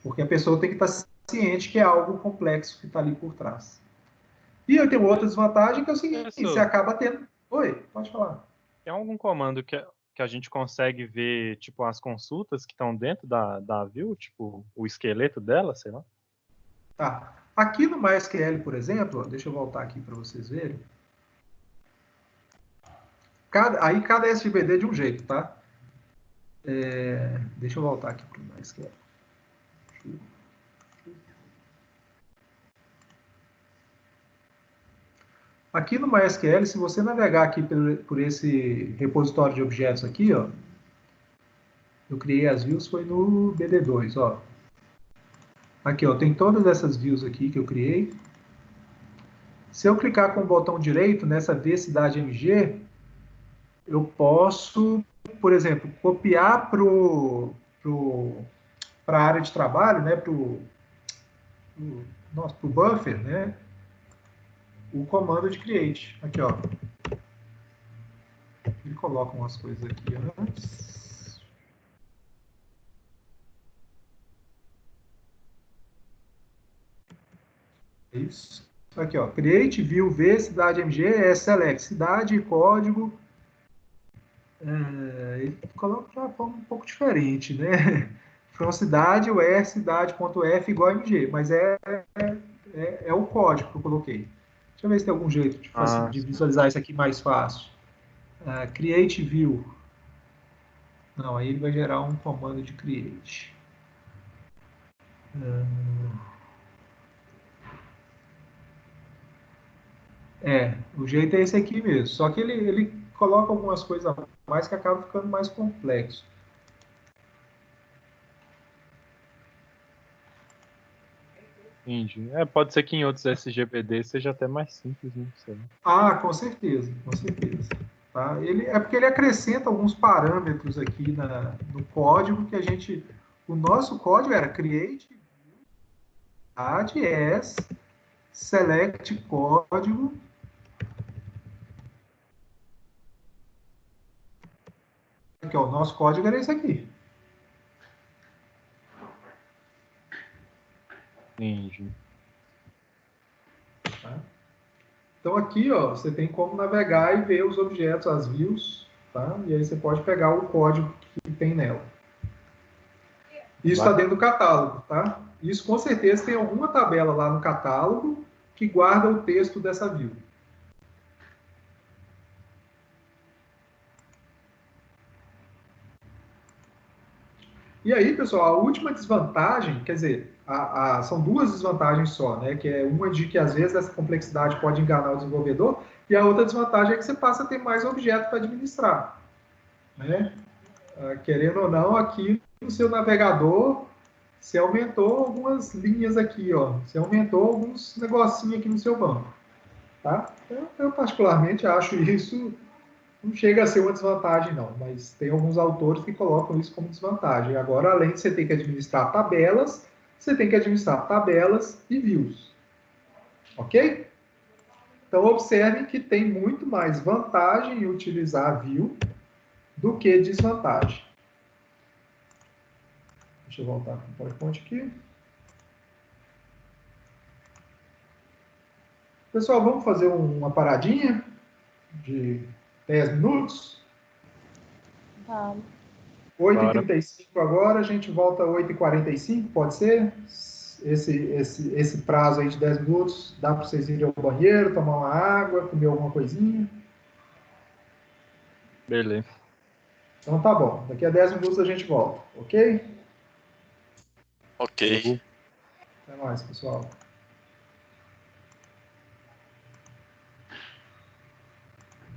Porque a pessoa tem que estar ciente que é algo complexo que está ali por trás. E eu tenho outra desvantagem, que é o seguinte, você acaba tendo... Oi, pode falar. Tem algum comando que a gente consegue ver, tipo, as consultas que estão dentro da view, tipo, o esqueleto dela, sei lá? Tá. Aqui no MySQL, por exemplo, deixa eu voltar aqui para vocês verem. Cada SGBD é de um jeito, tá? Deixa eu voltar aqui para o MySQL. Aqui no MySQL, se você navegar aqui por esse repositório de objetos aqui, ó, eu criei as views, foi no BD2, ó. Aqui, ó, tem todas essas views aqui que eu criei. Se eu clicar com o botão direito nessa V-Cidade MG, eu posso, por exemplo, copiar para a área de trabalho, né, para o buffer, né, o comando de create. Aqui, ó. Ele coloca umas coisas aqui antes. Isso. Aqui, ó. Create, view, v, cidade MG, select, cidade, código. Ele coloca de uma forma um pouco diferente, né? From cidade, where, cidade.f igual a MG, mas é o código que eu coloquei. Deixa eu ver se tem algum jeito de visualizar isso aqui mais fácil. Create view. Não, aí ele vai gerar um comando de create. O jeito é esse aqui mesmo. Só que ele coloca algumas coisas a mais que acaba ficando mais complexo. Entendi. Pode ser que em outros SGBD seja até mais simples, não sei. Com certeza, com certeza. Tá? Porque ele acrescenta alguns parâmetros aqui no código que a gente... O nosso código era create add select código. Aqui, ó, o nosso código era esse aqui. Entendi. Tá? Então aqui, ó, você tem como navegar e ver os objetos, as views, tá? E aí você pode pegar o código que tem nela. Isso está dentro do catálogo, tá? Isso com certeza tem alguma tabela lá no catálogo que guarda o texto dessa view. E aí, pessoal, a última desvantagem, quer dizer, são duas desvantagens só, né? Que é uma de que às vezes essa complexidade pode enganar o desenvolvedor, e a outra desvantagem é que você passa a ter mais objetos para administrar, né? Querendo ou não, aqui no seu navegador, você aumentou algumas linhas aqui, ó. Você aumentou alguns negocinhos aqui no seu banco, tá? Eu particularmente acho isso... Não chega a ser uma desvantagem, não, mas tem alguns autores que colocam isso como desvantagem. Agora, além de você ter que administrar tabelas, você tem que administrar tabelas e views. Ok? Então, observem que tem muito mais vantagem em utilizar a view do que desvantagem. Deixa eu voltar para o PowerPoint aqui. Pessoal, vamos fazer uma paradinha de 10 minutos? Vamos. 8h35 agora, a gente volta às 8h45, pode ser? esse prazo aí de 10 minutos, dá para vocês irem ao banheiro, tomar uma água, comer alguma coisinha? Beleza. Então tá bom, daqui a 10 minutos a gente volta, ok? Ok. Até mais, pessoal.